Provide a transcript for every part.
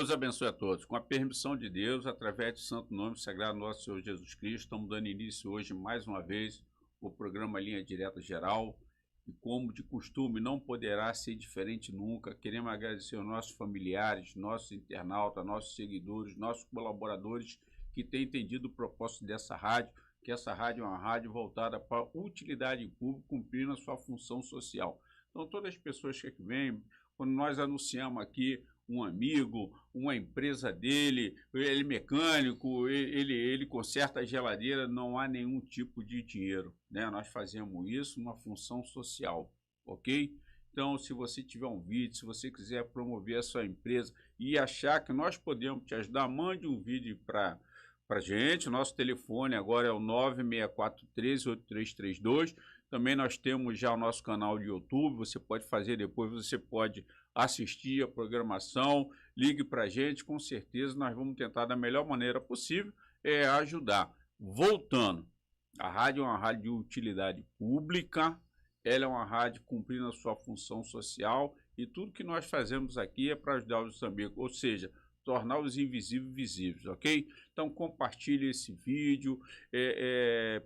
Deus abençoe a todos. Com a permissão de Deus, através do santo nome sagrado nosso Senhor Jesus Cristo, estamos dando início hoje, mais uma vez, o programa Linha Direta Geral. E como de costume, não poderá ser diferente nunca. Queremos agradecer aos nossos familiares, nossos internautas, nossos seguidores, nossos colaboradores que têm entendido o propósito dessa rádio, que essa rádio é uma rádio voltada para a utilidade pública, cumprindo a sua função social. Então, todas as pessoas que vêm, quando nós anunciamos aqui um amigo, uma empresa dele, ele é mecânico, ele conserta a geladeira, não há nenhum tipo de dinheiro, né? Nós fazemos isso numa função social, ok? Então, se você tiver um vídeo, se você quiser promover a sua empresa e achar que nós podemos te ajudar, mande um vídeo para a gente. Nosso telefone agora é o 964138332. Também nós temos já o nosso canal de YouTube, você pode fazer depois, você pode assistir a programação, ligue para a gente, com certeza nós vamos tentar da melhor maneira possível ajudar. Voltando, a rádio é uma rádio de utilidade pública, ela é uma rádio cumprindo a sua função social e tudo que nós fazemos aqui é para ajudar os moçambicanos, ou seja, tornar os invisíveis visíveis, ok? Então compartilhe esse vídeo,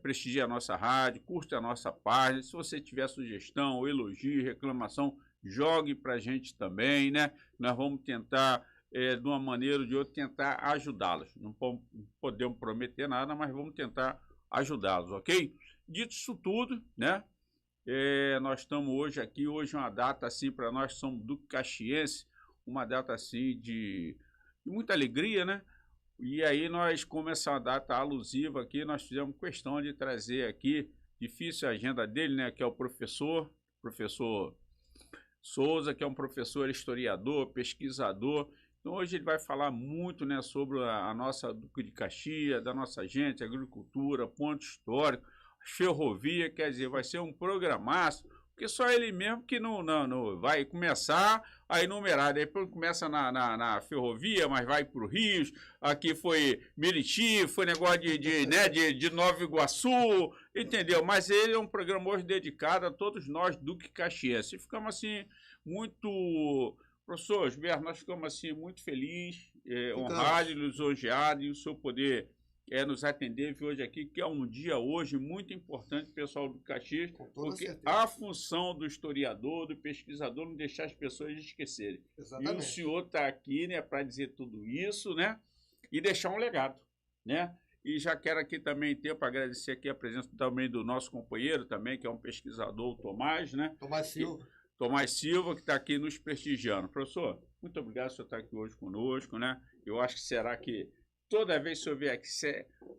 prestigie a nossa rádio, curta a nossa página. Se você tiver sugestão, elogio, reclamação, jogue para a gente também, né? Nós vamos tentar, de uma maneira ou de outra, tentar ajudá-los. Não podemos prometer nada, mas vamos tentar ajudá-los, ok? Dito isso tudo, né? Nós estamos hoje aqui, hoje é uma data assim, para nós somos do Caxiense, uma data assim de muita alegria, né? E aí nós, como essa data alusiva aqui, nós fizemos questão de trazer aqui, difícil a agenda dele, né? Que é o professor Souza, que é um professor historiador, pesquisador. Então hoje ele vai falar muito, né, sobre a nossa Duque de Caxias, da nossa gente, agricultura, ponto histórico, ferrovia, quer dizer, vai ser um programaço, porque só ele mesmo que não vai começar a enumerar, depois começa na ferrovia, mas vai para o Rio, aqui foi Meriti, foi negócio de Nova Iguaçu, entendeu? Mas ele é um programa hoje dedicado a todos nós, Duque Caxiense. E ficamos assim, muito... Professor Gilberto, nós ficamos assim, muito felizes, honrados, lisonjeados, e o senhor poder... nos atender hoje aqui, que é um dia hoje muito importante, pessoal do Caxias, porque certeza. A função do historiador, do pesquisador, não deixar as pessoas esquecerem. Exatamente. E o senhor está aqui, né, para dizer tudo isso, né, e deixar um legado, né? E já quero aqui também para agradecer aqui a presença também do nosso companheiro também, que é um pesquisador, o Tomás, né? Tomás Silva, que está aqui nos prestigiando. Professor, muito obrigado por o senhor estar aqui hoje conosco, né? Eu acho que será que toda vez que o senhor vier aqui,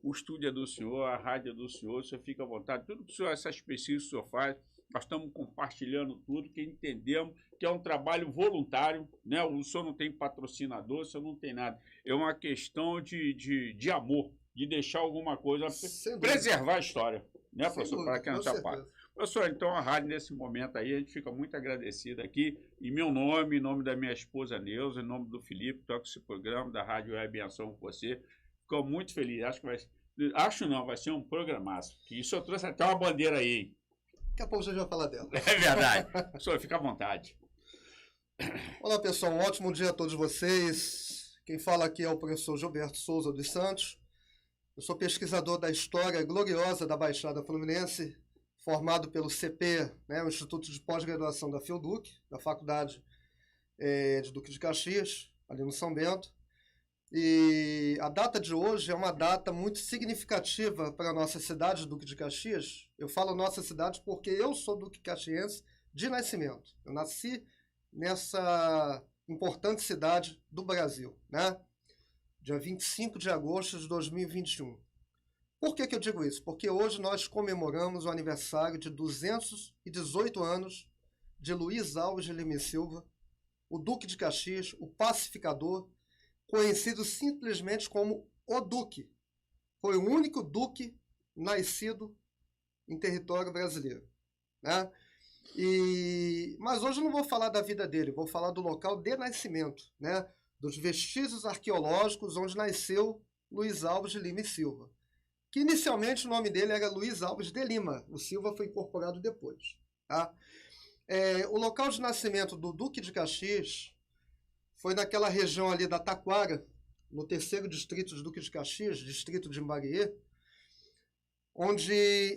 o estúdio é do senhor, a rádio é do senhor, o senhor fica à vontade. Tudo que o senhor, essas pesquisas que o senhor faz, nós estamos compartilhando tudo, que entendemos que é um trabalho voluntário, né? O senhor não tem patrocinador, o senhor não tem nada. É uma questão de amor, de deixar alguma coisa, preservar a história, né, professor? Para quem não está parte. Professor, então a rádio nesse momento aí, a gente fica muito agradecido aqui, em meu nome, em nome da minha esposa Neuza, em nome do Felipe, que toca esse programa da Rádio Web em Ação com você. Ficou muito feliz, vai ser um programaço, que isso eu trouxe até uma bandeira aí. Daqui a pouco você já vai falar dela. É verdade. Professor, fica à vontade. Olá, pessoal, um ótimo dia a todos vocês. Quem fala aqui é o professor Gilberto Souza dos Santos. Eu sou pesquisador da história gloriosa da Baixada Fluminense, formado pelo CP, né, o Instituto de Pós-Graduação da FIODUC, da Faculdade de Duque de Caxias, ali no São Bento. E a data de hoje é uma data muito significativa para a nossa cidade, Duque de Caxias. Eu falo nossa cidade porque eu sou duque caxiense de nascimento. Eu nasci nessa importante cidade do Brasil, né? Dia 25 de agosto de 2021. Por que eu digo isso? Porque hoje nós comemoramos o aniversário de 218 anos de Luiz Alves de Lima e Silva, o Duque de Caxias, o pacificador, conhecido simplesmente como o Duque. Foi o único duque nascido em território brasileiro, né? Mas hoje eu não vou falar da vida dele, vou falar do local de nascimento, né? Dos vestígios arqueológicos onde nasceu Luiz Alves de Lima e Silva. Que inicialmente o nome dele era Luiz Alves de Lima, o Silva foi incorporado depois. Tá? O local de nascimento do Duque de Caxias foi naquela região ali da Taquara, no 3º distrito de Duque de Caxias, distrito de Imbariê, onde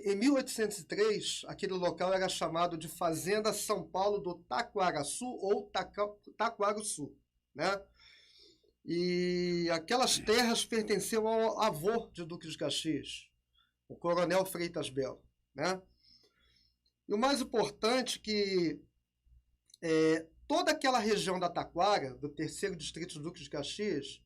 em 1803 aquele local era chamado de Fazenda São Paulo do Taquaraçu ou Taquaruçu, né? E aquelas terras pertenciam ao avô de Duque de Caxias, o Coronel Freitas Belo, né? E o mais importante que toda aquela região da Taquara, do 3º distrito de Duque de Caxias,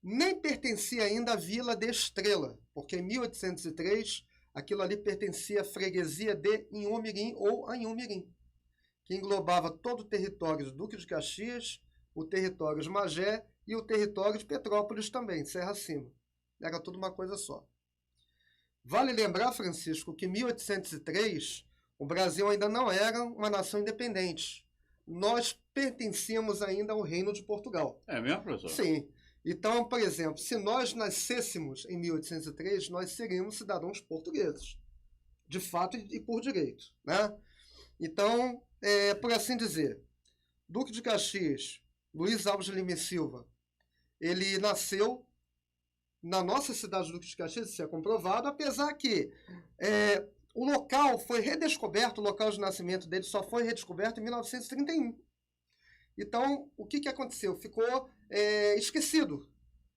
nem pertencia ainda à Vila de Estrela, porque em 1803 aquilo ali pertencia à freguesia de Inhumirim ou Anhumirim, que englobava todo o território de Duque de Caxias, o território de Magé e o território de Petrópolis também, Serra Acima. Era tudo uma coisa só. Vale lembrar, Francisco, que em 1803 o Brasil ainda não era uma nação independente. Nós pertencíamos ainda ao Reino de Portugal. É mesmo, professor? Sim. Então, por exemplo, se nós nascêssemos em 1803, nós seríamos cidadãos portugueses, de fato e por direito, né? Então, por assim dizer, Duque de Caxias, Luiz Alves de Lima e Silva, ele nasceu na nossa cidade de Duque de Caxias, isso é comprovado, apesar que o local foi redescoberto, o local de nascimento dele só foi redescoberto em 1931. Então, o que aconteceu? Ficou esquecido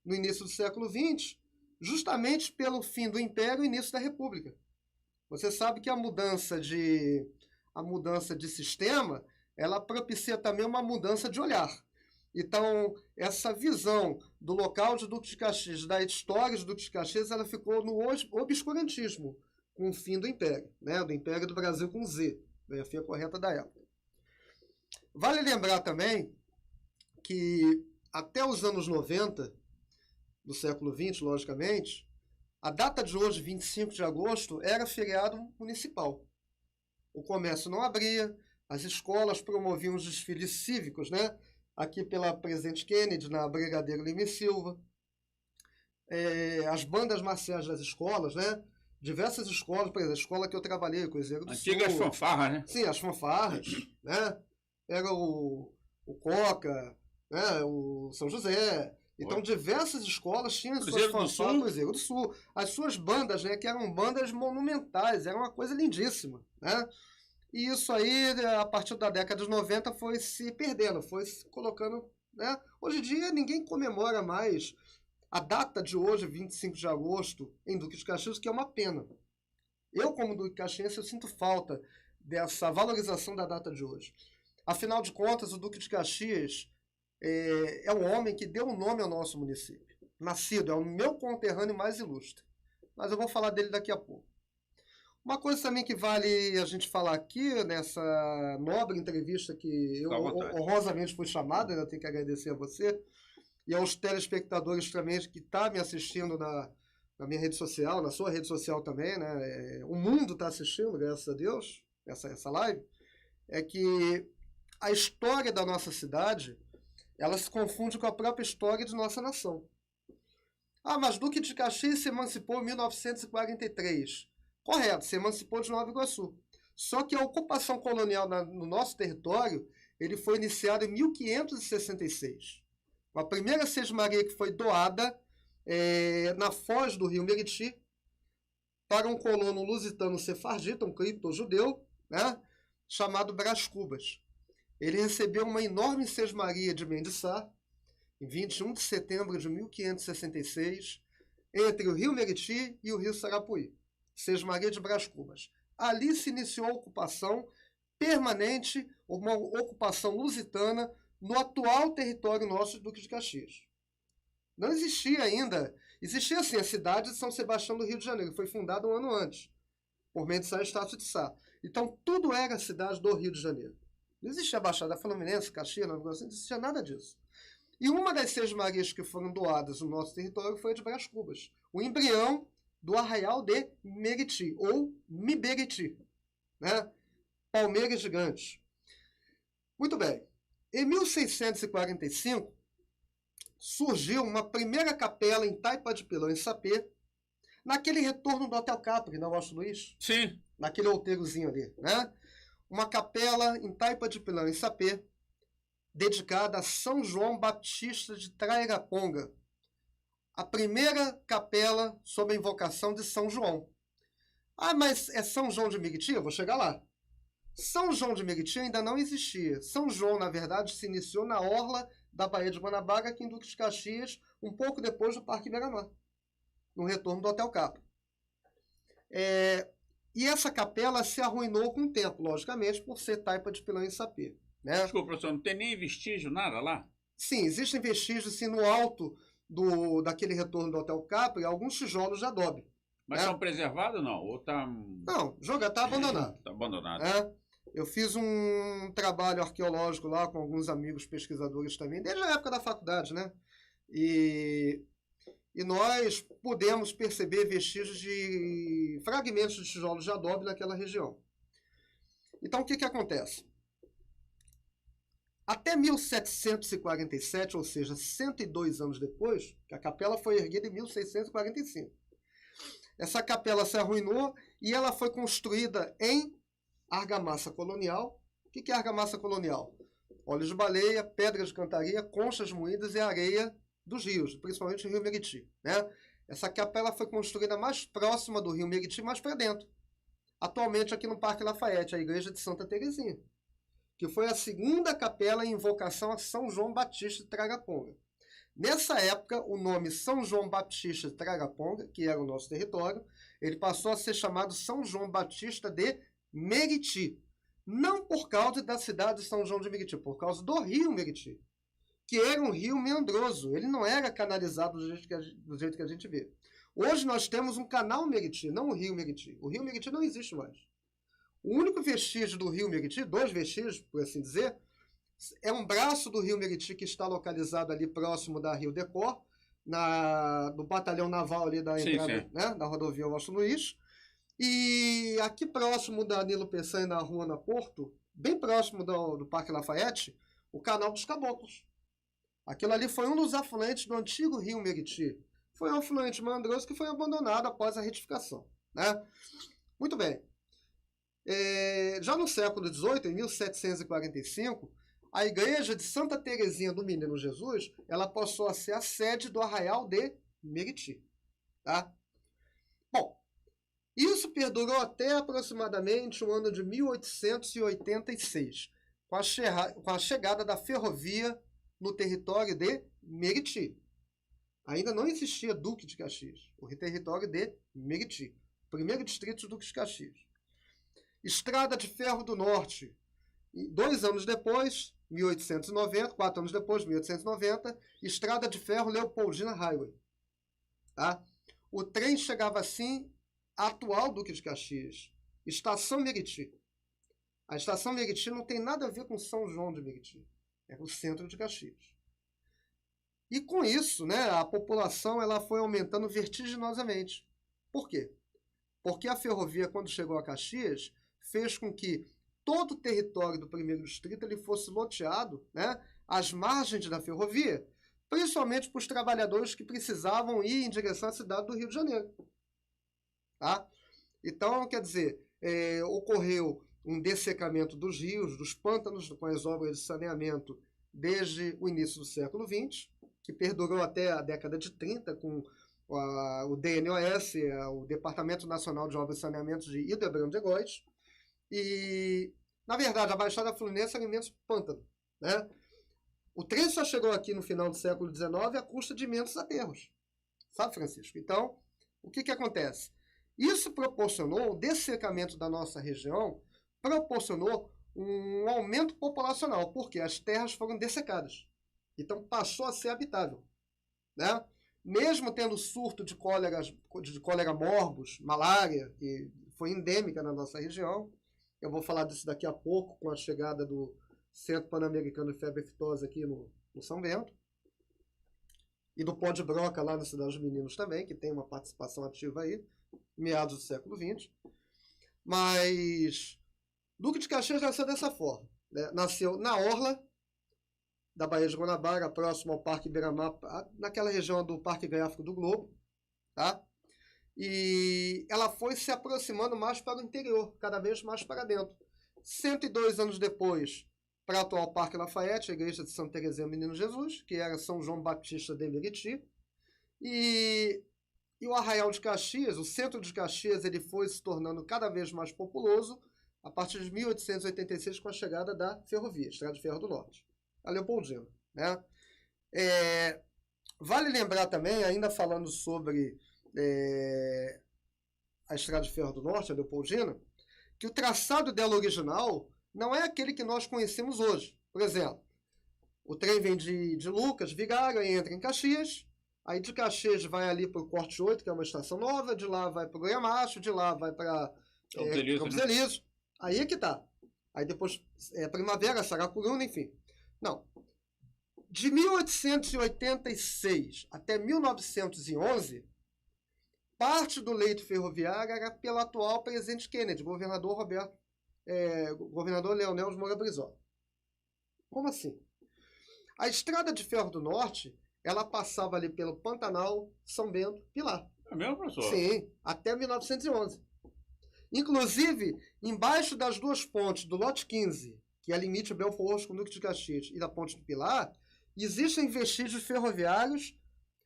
no início do século XX, justamente pelo fim do Império e início da República. Você sabe que a mudança de sistema, ela propicia também uma mudança de olhar. Então, essa visão do local de Duque de Caxias, da história de Duque de Caxias, ela ficou no obscurantismo com o fim do Império, né? Do Império do Brasil com Z, a grafia correta da época. Vale lembrar também que até os anos 90 do século XX, logicamente, a data de hoje, 25 de agosto, era feriado municipal. O comércio não abria, as escolas promoviam os desfiles cívicos, né? Aqui pela Presidente Kennedy, na Brigadeiro Lima e Silva. As bandas marciais das escolas, né? Diversas escolas, por exemplo, a escola que eu trabalhei, Cruzeiro do Sul. Antigas fanfarras, né? Sim, as fanfarras, né? Era o Coca, né? O São José. Então, diversas escolas tinham suas fanfarras, Cruzeiro do Sul. As suas bandas, né? Que eram bandas monumentais, era uma coisa lindíssima, né? E isso aí, a partir da década de 90, foi se perdendo, foi se colocando, né? Hoje em dia, ninguém comemora mais a data de hoje, 25 de agosto, em Duque de Caxias, que é uma pena. Eu, como Duque de Caxias, eu sinto falta dessa valorização da data de hoje. Afinal de contas, o Duque de Caxias é um homem que deu um nome ao nosso município. Nascido, é o meu conterrâneo mais ilustre. Mas eu vou falar dele daqui a pouco. Uma coisa também que vale a gente falar aqui, nessa nobre entrevista que eu honrosamente fui chamado, ainda tenho que agradecer a você, e aos telespectadores também que estão me assistindo na minha rede social, na sua rede social também, né? O mundo está assistindo, graças a Deus, essa live, é que a história da nossa cidade, ela se confunde com a própria história de nossa nação. Ah, mas Duque de Caxias se emancipou em 1943. Correto, se emancipou de Nova Iguaçu. Só que a ocupação colonial no nosso território, ele foi iniciado em 1566. A primeira sesmaria que foi doada na foz do rio Meriti para um colono lusitano sefardita, um cripto-judeu, né, chamado Brás Cubas. Ele recebeu uma enorme sesmaria de Mendiçá, em 21 de setembro de 1566, entre o rio Meriti e o rio Sarapuí. Sesmaria de Brás Cubas. Ali se iniciou a ocupação permanente, uma ocupação lusitana no atual território nosso de Duque de Caxias. Não existia ainda, existia assim a cidade de São Sebastião do Rio de Janeiro, foi fundada um ano antes, por Mendiçá e Estácio de Sá. Então tudo era a cidade do Rio de Janeiro. Não existia Baixada Fluminense, Caxias, não existia nada disso. E uma das sesmarias que foram doadas no nosso território foi a de Brás Cubas, o embrião do Arraial de Meriti, ou Miberiti, né? Palmeiras gigantes. Muito bem. Em 1645, surgiu uma primeira capela em Taipa de Pilão, em Sapê, naquele retorno do Hotel Capri, não, Washington Luiz? Sim. Naquele outeirozinho ali, né? Uma capela em Taipa de Pilão, em Sapê, dedicada a São João Batista de Trairaponga, a primeira capela sob a invocação de São João. Ah, mas é São João de Meriti? Eu vou chegar lá. São João de Meriti ainda não existia. São João, na verdade, se iniciou na orla da Baía de Guanabara, aqui em Duque de Caxias, um pouco depois do Parque Beira-Mar, no retorno do Hotel Capa. E essa capela se arruinou com o tempo, logicamente, por ser taipa de pilão e sapê. Né? Desculpa, professor, não tem nem vestígio, nada lá? Sim, existem vestígios sim, no alto daquele retorno do Hotel Capri, alguns tijolos de adobe. Mas são preservados ou não? Ou tá... Não, está abandonado. Está abandonado. Eu fiz um trabalho arqueológico lá com alguns amigos pesquisadores também, desde a época da faculdade, né? E nós pudemos perceber vestígios de fragmentos de tijolos de adobe naquela região. Então, o que acontece? Até 1747, ou seja, 102 anos depois, que a capela foi erguida em 1645. Essa capela se arruinou e ela foi construída em argamassa colonial. O que é argamassa colonial? Óleo de baleia, pedra de cantaria, conchas moídas e areia dos rios, principalmente o rio Meriti. Né? Essa capela foi construída mais próxima do rio Meriti, mais para dentro. Atualmente aqui no Parque Lafayette, a igreja de Santa Terezinha, que foi a segunda capela em invocação a São João Batista de Trairaponga. Nessa época, o nome São João Batista de Trairaponga, que era o nosso território, ele passou a ser chamado São João Batista de Meriti. Não por causa da cidade de São João de Meriti, por causa do rio Meriti, que era um rio meandroso. Ele não era canalizado do jeito que a gente vê. Hoje nós temos um canal Meriti, não o rio Meriti. O rio Meriti não existe mais. O único vestígio do rio Meriti, dois vestígios, por assim dizer, é um braço do rio Meriti que está localizado ali próximo da Rio Decor, do batalhão naval ali da entrada, né, da rodovia Washington Luiz. E aqui próximo da Nilo Peçanha, na rua na Porto, bem próximo do Parque Lafayette, o Canal dos Caboclos. Aquilo ali foi um dos afluentes do antigo rio Meriti. Foi um afluente meandroso que foi abandonado após a retificação. Né? Muito bem. Já no século XVIII, em 1745, a igreja de Santa Terezinha do Menino Jesus, ela passou a ser a sede do Arraial de Meriti. Tá? Bom, isso perdurou até aproximadamente o ano de 1886, com a chegada da ferrovia no território de Meriti. Ainda não existia Duque de Caxias, o território de Meriti, primeiro distrito de Duque de Caxias. Estrada de Ferro do Norte. 2 anos depois, 1890, 4 anos depois, 1890, Estrada de Ferro Leopoldina Highway. Tá? O trem chegava assim à atual Duque de Caxias, Estação Meriti. A Estação Meriti não tem nada a ver com São João de Meriti, é o centro de Caxias. E com isso, né, a população ela foi aumentando vertiginosamente. Por quê? Porque a ferrovia, quando chegou a Caxias, fez com que todo o território do primeiro distrito ele fosse loteado, né, às margens da ferrovia, principalmente para os trabalhadores que precisavam ir em direção à cidade do Rio de Janeiro. Tá? Então, quer dizer, ocorreu um dessecamento dos rios, dos pântanos, com as obras de saneamento desde o início do século XX, que perdurou até a década de 30, com o DNOS, o Departamento Nacional de Obras e Saneamento de Hildebrand de Góes. E, na verdade, a Baixada Fluminense era imenso pântano. Né? O trem só chegou aqui no final do século XIX à custa de imensos aterros. Sabe, Francisco? Então, o que acontece? Isso proporcionou, o dessecamento da nossa região, proporcionou um aumento populacional, porque as terras foram dessecadas. Então, passou a ser habitável. Né? Mesmo tendo surto de cólera morbus, malária, que foi endêmica na nossa região, eu vou falar disso daqui a pouco, com a chegada do Centro Pan-Americano de Febre Aftosa aqui no São Bento, e do Pó de Broca lá na Cidade dos Meninos também, que tem uma participação ativa aí, meados do século XX. Mas Duque de Caxias nasceu dessa forma. Né? Nasceu na orla da Baía de Guanabara, próximo ao Parque Beira-Mar, naquela região do Parque Gráfico do Globo. Tá? E ela foi se aproximando mais para o interior, cada vez mais para dentro. 102 anos depois, para o atual Parque Lafayette, a igreja de Santa Teresinha do Menino Jesus, que era São João Batista de Meriti. E o Arraial de Caxias, o centro de Caxias, ele foi se tornando cada vez mais populoso a partir de 1886, com a chegada da ferrovia, Estrada de Ferro do Norte, a Leopoldina, né? Vale lembrar também, ainda falando sobre a Estrada de Ferro do Norte, a Leopoldina, que o traçado dela original não é aquele que nós conhecemos hoje. Por exemplo, o trem vem de Lucas, Vigário, aí entra em Caxias, aí de Caxias vai ali para o Corte 8, que é uma estação nova, de lá vai para o Goiás Macho, de lá vai para Campos Elíseos. Aí é que tá. Aí depois Primavera, Saracuruna, enfim. Não. De 1886 até 1911, parte do leito ferroviário era pelo atual presidente Kennedy, governador Leonel de Moura Brizola. Como assim? A Estrada de Ferro do Norte, ela passava ali pelo Pantanal, São Bento, Pilar. É mesmo, professor? Sim, até 1911. Inclusive, embaixo das duas pontes do lote 15, que é limite Belfort Roxo com Duque de Caxias, e da ponte do Pilar, existem vestígios ferroviários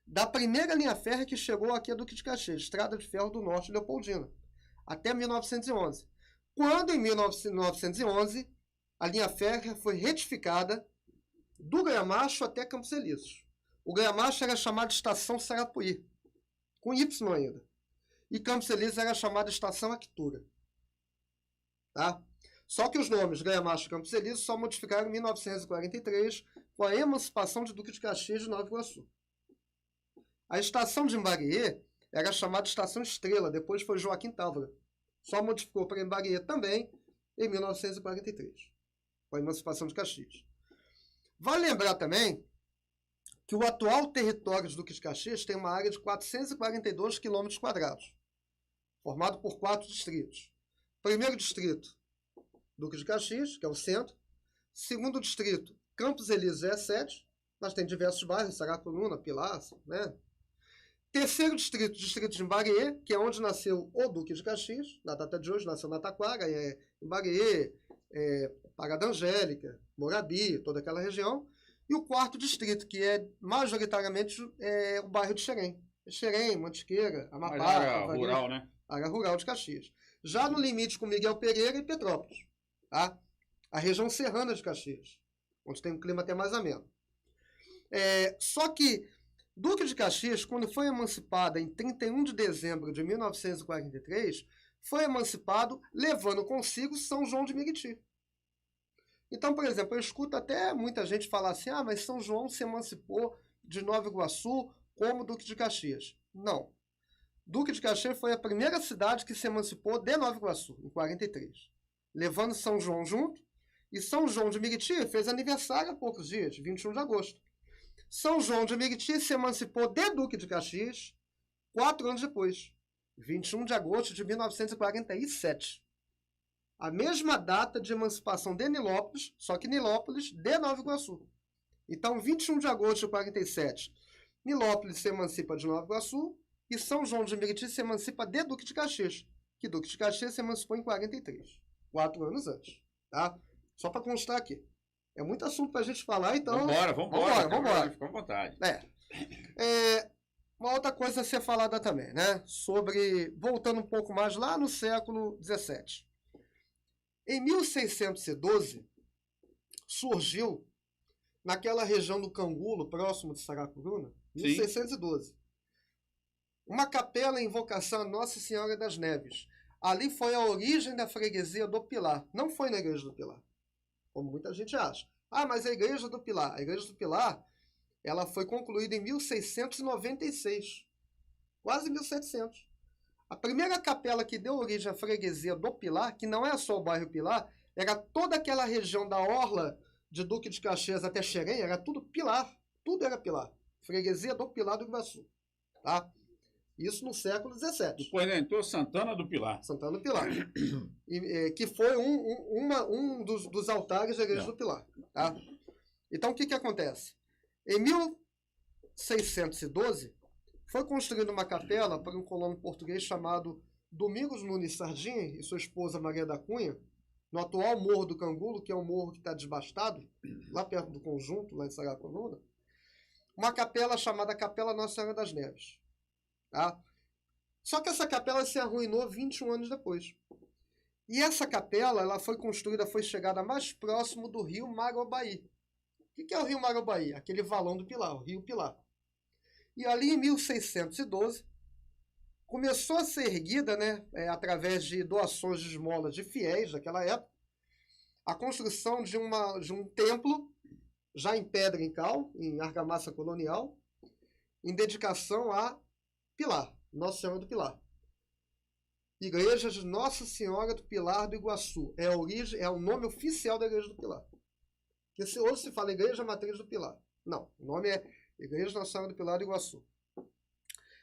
da primeira linha férrea que chegou aqui a Duque de Caxias, Estrada de Ferro do Norte, Leopoldina, até 1911. Quando, em 1911, a linha férrea foi retificada do Gramacho até Campos Elíseos. O Gramacho era chamado de Estação Sarapuí, com Y ainda. E Campos Elíseos era chamada de Estação Actura. Tá? Só que os nomes Gramacho e Campos Elíseos só modificaram em 1943, com a emancipação de Duque de Caxias de Nova Iguaçu. A estação de Imbariê era chamada de Estação Estrela, depois foi Joaquim Távora. Só modificou para Imbariê também em 1943, com a emancipação de Caxias. Vale lembrar também que o atual território de Duque de Caxias tem uma área de 442 km², formado por 4 distritos. Primeiro distrito, Duque de Caxias, que é o centro. Segundo distrito, Campos Elíseos é a sede, mas tem diversos bairros, Saracuruna, Pilar, né? Terceiro distrito, distrito de Imbariê, que é onde nasceu o Duque de Caxias, na data de hoje, nasceu na Taquara, Imbariê, Parada da Angélica, Morabi, toda aquela região. E o quarto distrito, que é majoritariamente o bairro de Xerém. Xerém, Mantiqueira, Amapá. Área rural, né? Área rural de Caxias. Já no limite com Miguel Pereira e Petrópolis. Tá? A região serrana de Caxias, onde tem um clima até mais ameno. Só que Duque de Caxias, quando foi emancipada em 31 de dezembro de 1943, foi emancipado levando consigo São João de Meriti. Então, por exemplo, eu escuto até muita gente falar assim, mas São João se emancipou de Nova Iguaçu como Duque de Caxias. Não. Duque de Caxias foi a primeira cidade que se emancipou de Nova Iguaçu, em 43, levando São João junto, e São João de Meriti fez aniversário há poucos dias, 21 de agosto. São João de Meriti se emancipou de Duque de Caxias 4 anos depois, 21 de agosto de 1947. A mesma data de emancipação de Nilópolis, só que Nilópolis de Nova Iguaçu. Então, 21 de agosto de 47, Nilópolis se emancipa de Nova Iguaçu e São João de Meriti se emancipa de Duque de Caxias, que Duque de Caxias se emancipou em 43, 4 anos antes. Tá? Só para constar aqui. É muito assunto para a gente falar, então... Vambora. Fica à vontade. Uma outra coisa a ser falada também, né? Sobre, voltando um pouco mais lá no século XVII. Em 1612, surgiu, naquela região do Cangulo, próximo de Saracuruna, 1612, uma capela em invocação a Nossa Senhora das Neves. Ali foi a origem da freguesia do Pilar. Não foi na igreja do Pilar, como muita gente acha. Mas a igreja do Pilar. A igreja do Pilar, ela foi concluída em 1696, quase 1700. A primeira capela que deu origem à freguesia do Pilar, que não é só o bairro Pilar, era toda aquela região da orla de Duque de Caxias até Xerém, era tudo Pilar. Tudo era Pilar. Freguesia do Pilar do Iguaçu. Tá? Isso no século XVII. Depois entrou Santana do Pilar. Santana do Pilar. Que foi um dos altares da igreja do Pilar. Tá? Então, o que acontece? Em 1612, foi construída uma capela para um colono português chamado Domingos Nunes Sardinha e sua esposa Maria da Cunha, no atual Morro do Cangulo, que é um morro que está desbastado, lá perto do Conjunto, lá em Saracuruna, uma capela chamada Capela Nossa Senhora das Neves. Tá? Só que essa capela se arruinou 21 anos depois. E essa capela ela foi construída, foi chegada mais próximo do rio Marobaí. O que é o rio Marobaí? Aquele valão do Pilar, o rio Pilar. E ali em 1612, começou a ser erguida, né, através de doações de esmolas de fiéis daquela época, a construção de um templo, já em pedra em cal, em argamassa colonial, em dedicação a Pilar, Nossa Senhora do Pilar. Igreja de Nossa Senhora do Pilar do Iguaçu. É o nome oficial da Igreja do Pilar. Porque hoje se fala Igreja Matriz do Pilar. Não, o nome é Igreja Nossa Senhora do Pilar do Iguaçu.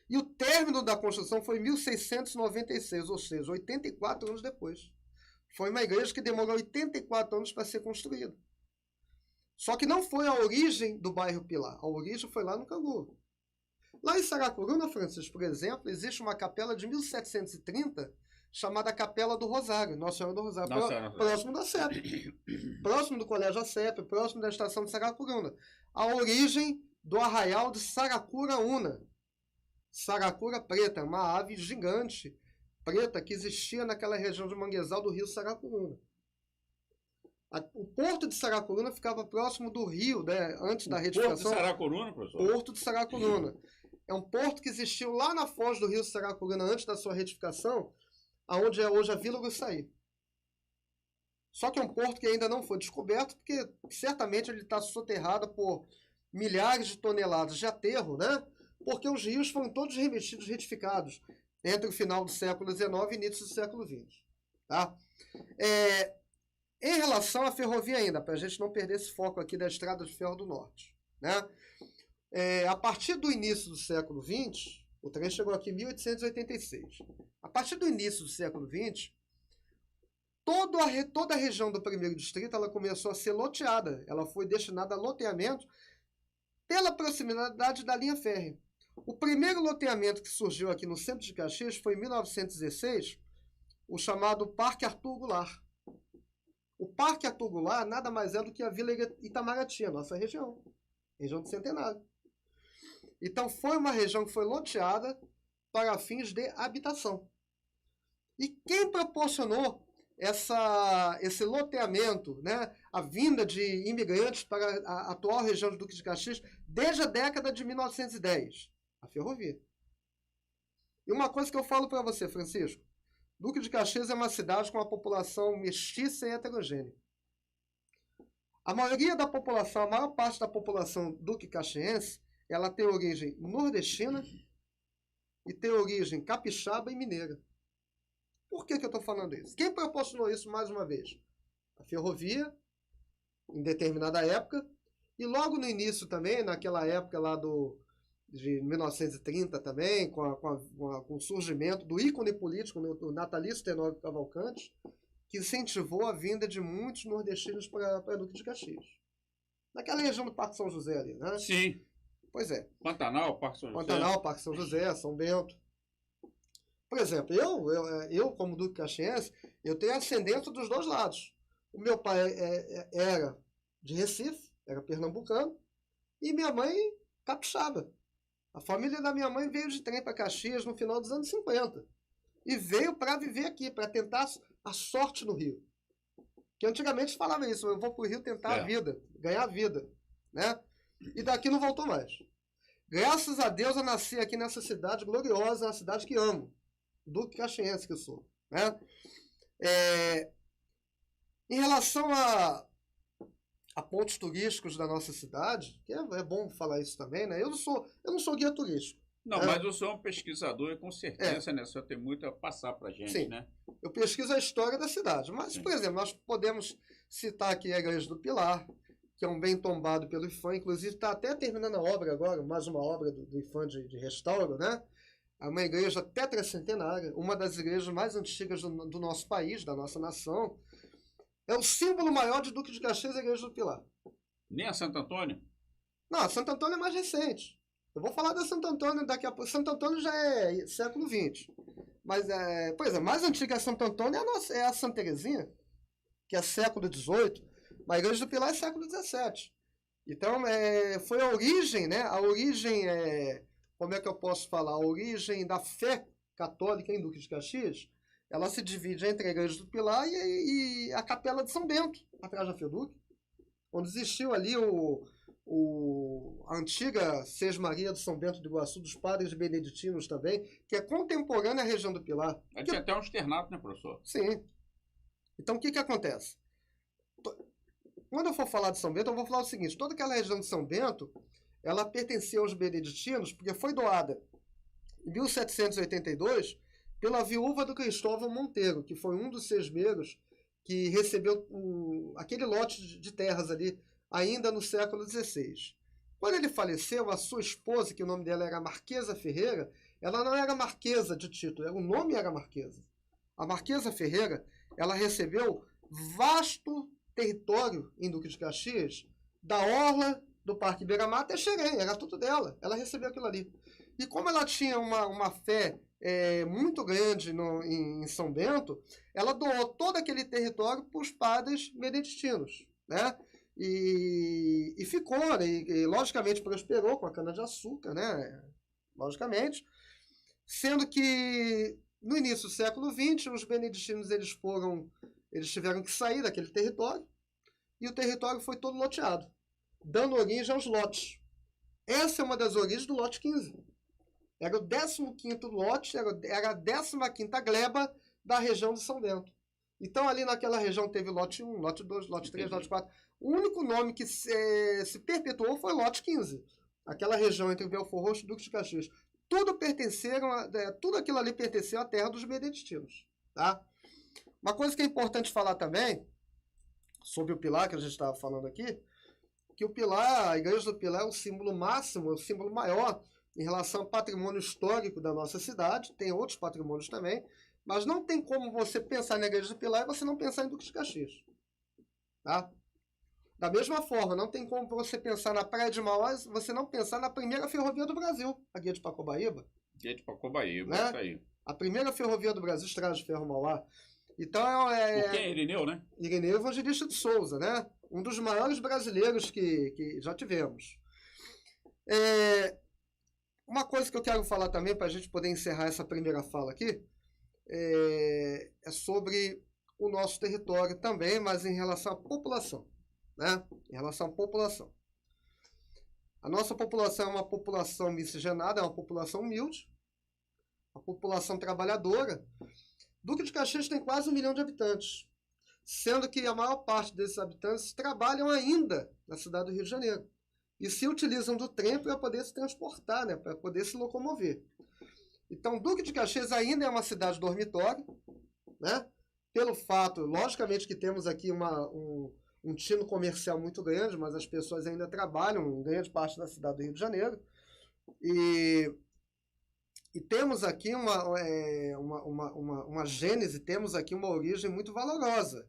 E o término da construção foi em 1696, ou seja, 84 anos depois. Foi uma igreja que demorou 84 anos para ser construída. Só que não foi a origem do bairro Pilar. A origem foi lá no Cangulo. Lá em Saracuruna, Francisco, por exemplo, existe uma capela de 1730 chamada Capela do Rosário, Nossa Senhora do Rosário, próximo da CEP, próximo do Colégio ACEP, próximo da estação de Saracuruna. A origem do arraial de Saracuraúna. Saracura preta, uma ave gigante, preta, que existia naquela região de manguezal do rio Saracuruna. O porto de Saracuruna ficava próximo do rio, né, antes da retificação. Porto de Saracuruna, professor? Porto de Saracuruna. É um porto que existiu lá na foz do rio Saracuruna antes da sua retificação, aonde é hoje a Vila Uruçaí. Só que é um porto que ainda não foi descoberto, porque certamente ele está soterrado por milhares de toneladas de aterro, né? Porque os rios foram todos remetidos, retificados entre o final do século XIX e início do século XX. Tá? Em relação à ferrovia ainda, para a gente não perder esse foco aqui da Estrada de Ferro do Norte, né? A partir do início do século XX, o trem chegou aqui em 1886. A partir do início do século XX, toda a região do primeiro distrito ela começou a ser loteada. Ela foi destinada a loteamento pela proximidade da linha férrea. O primeiro loteamento que surgiu aqui no centro de Caxias foi em 1916, o chamado Parque Arthur Goulart. O Parque Arthur Goulart nada mais é do que a Vila Itamaraty, a nossa região do Centenário. Então foi uma região que foi loteada para fins de habitação. E quem proporcionou esse loteamento, né, a vinda de imigrantes para a atual região do Duque de Caxias desde a década de 1910? A ferrovia. E uma coisa que eu falo para você, Francisco, Duque de Caxias é uma cidade com uma população mestiça e heterogênea. A maioria da população, a maior parte da população duque caxiense, ela tem origem nordestina e tem origem capixaba e mineira. Por que eu estou falando isso? Quem proporcionou isso mais uma vez? A ferrovia, em determinada época, e logo no início também, naquela época lá de 1930 também, com o surgimento do ícone político, o Natalício Tenório Cavalcante, que incentivou a vinda de muitos nordestinos para Duque de Caxias. Naquela região do Parque São José ali, né? Sim. Pois é. Pantanal, Parque São José. Pantanal, Parque São José, São Bento. Por exemplo, eu como Duque Caxiense, eu tenho ascendência dos dois lados. O meu pai era de Recife, era pernambucano, e minha mãe capixaba. A família da minha mãe veio de trem para Caxias no final dos anos 50. E veio para viver aqui, para tentar a sorte no Rio. Que antigamente falava isso, eu vou para o Rio tentar a vida, ganhar a vida. Né? E daqui não voltou mais. Graças a Deus eu nasci aqui nessa cidade gloriosa, uma cidade que amo. Duque Caxiense que eu sou. Né? Em relação a pontos turísticos da nossa cidade, que é bom falar isso também, né? Eu não sou guia turístico. Não, mas o senhor é um pesquisador e com certeza, né? O senhor tem muito a passar para a gente, sim, né? Eu pesquiso a história da cidade. Mas, sim, por exemplo, nós podemos citar aqui a Igreja do Pilar, que é um bem tombado pelo IPHAN, inclusive está até terminando a obra agora, mais uma obra do IPHAN de restauro, né? É uma igreja tetracentenária, uma das igrejas mais antigas do nosso país, da nossa nação. É o símbolo maior de Duque de Caxias, a Igreja do Pilar. Nem a Santo Antônio? Não, a Santo Antônio é mais recente. Eu vou falar da Santo Antônio daqui a pouco. Santo Antônio já é século XX. Mas, por exemplo, a mais antiga é Santo Antônio é a Santa Terezinha. que é século XVIII, mas a Igreja do Pilar é século XVII. Então, foi a origem, né? A origem, como é que eu posso falar? A origem da fé católica em Duque de Caxias, ela se divide entre a Igreja do Pilar e a Capela de São Bento, atrás da Feduc, onde existiu ali a antiga Sesmaria do São Bento do Iguaçu, dos padres beneditinos também, que é contemporânea à região do Pilar. Tinha até um externato, né, professor? Sim. Então, o que acontece? Quando eu for falar de São Bento, eu vou falar o seguinte: toda aquela região de São Bento, ela pertencia aos beneditinos, porque foi doada em 1782 pela viúva do Cristóvão Monteiro, que foi um dos sesmeiros que recebeu aquele lote de terras ali, ainda no século XVI. Quando ele faleceu, a sua esposa, que o nome dela era Marquesa Ferreira, ela não era marquesa de título, o nome era Marquesa. A Marquesa Ferreira, ela recebeu vasto território em Duque de Caxias, da orla do Parque Beira-Mar até Xerém, era tudo dela. Ela recebeu aquilo ali. E como ela tinha uma fé muito grande em São Bento, ela doou todo aquele território para os padres beneditinos, né? E ficou, né? E logicamente prosperou com a cana-de-açúcar, né? Logicamente. Sendo que no início do século XX, os beneditinos eles tiveram que sair daquele território e o território foi todo loteado, dando origem aos lotes. Essa é uma das origens do lote 15. Era o 15º lote, era a 15ª gleba da região de São Bento. Então, ali naquela região teve lote 1, lote 2, lote 3, lote 4. O único nome que se perpetuou foi lote 15. Aquela região entre Belford Roxo e Duque de Caxias. Tudo aquilo ali pertenceu à terra dos beneditinos. Tá? Uma coisa que é importante falar também, sobre o Pilar, que a gente estava falando aqui, que o Pilar, a Igreja do Pilar é o símbolo máximo, é o símbolo maior em relação ao patrimônio histórico da nossa cidade. Tem outros patrimônios também, mas não tem como você pensar na Igreja do Pilar e você não pensar em Duque de Caxias. Tá? Da mesma forma, não tem como você pensar na Praia de Mauá e você não pensar na primeira ferrovia do Brasil, a Guia de Pacobaíba. Guia de Pacobaíba, né? Isso aí. A primeira ferrovia do Brasil, Estrada de Ferro Mauá. Então, O que é Irineu, né? Irineu Evangelista de Souza, né? Um dos maiores brasileiros que já tivemos. Uma coisa que eu quero falar também, para a gente poder encerrar essa primeira fala aqui, é sobre o nosso território também, mas em relação à população. Né? Em relação à população. A nossa população é uma população miscigenada, é uma população humilde, uma população trabalhadora. Duque de Caxias tem quase 1 milhão de habitantes, sendo que a maior parte desses habitantes trabalham ainda na cidade do Rio de Janeiro e se utilizam do trem para poder se transportar, né, para poder se locomover. Então, Duque de Caxias ainda é uma cidade dormitório, né, pelo fato, logicamente, que temos aqui um tino comercial muito grande, mas as pessoas ainda trabalham em grande parte da cidade do Rio de Janeiro. E temos aqui uma gênese, temos aqui uma origem muito valorosa.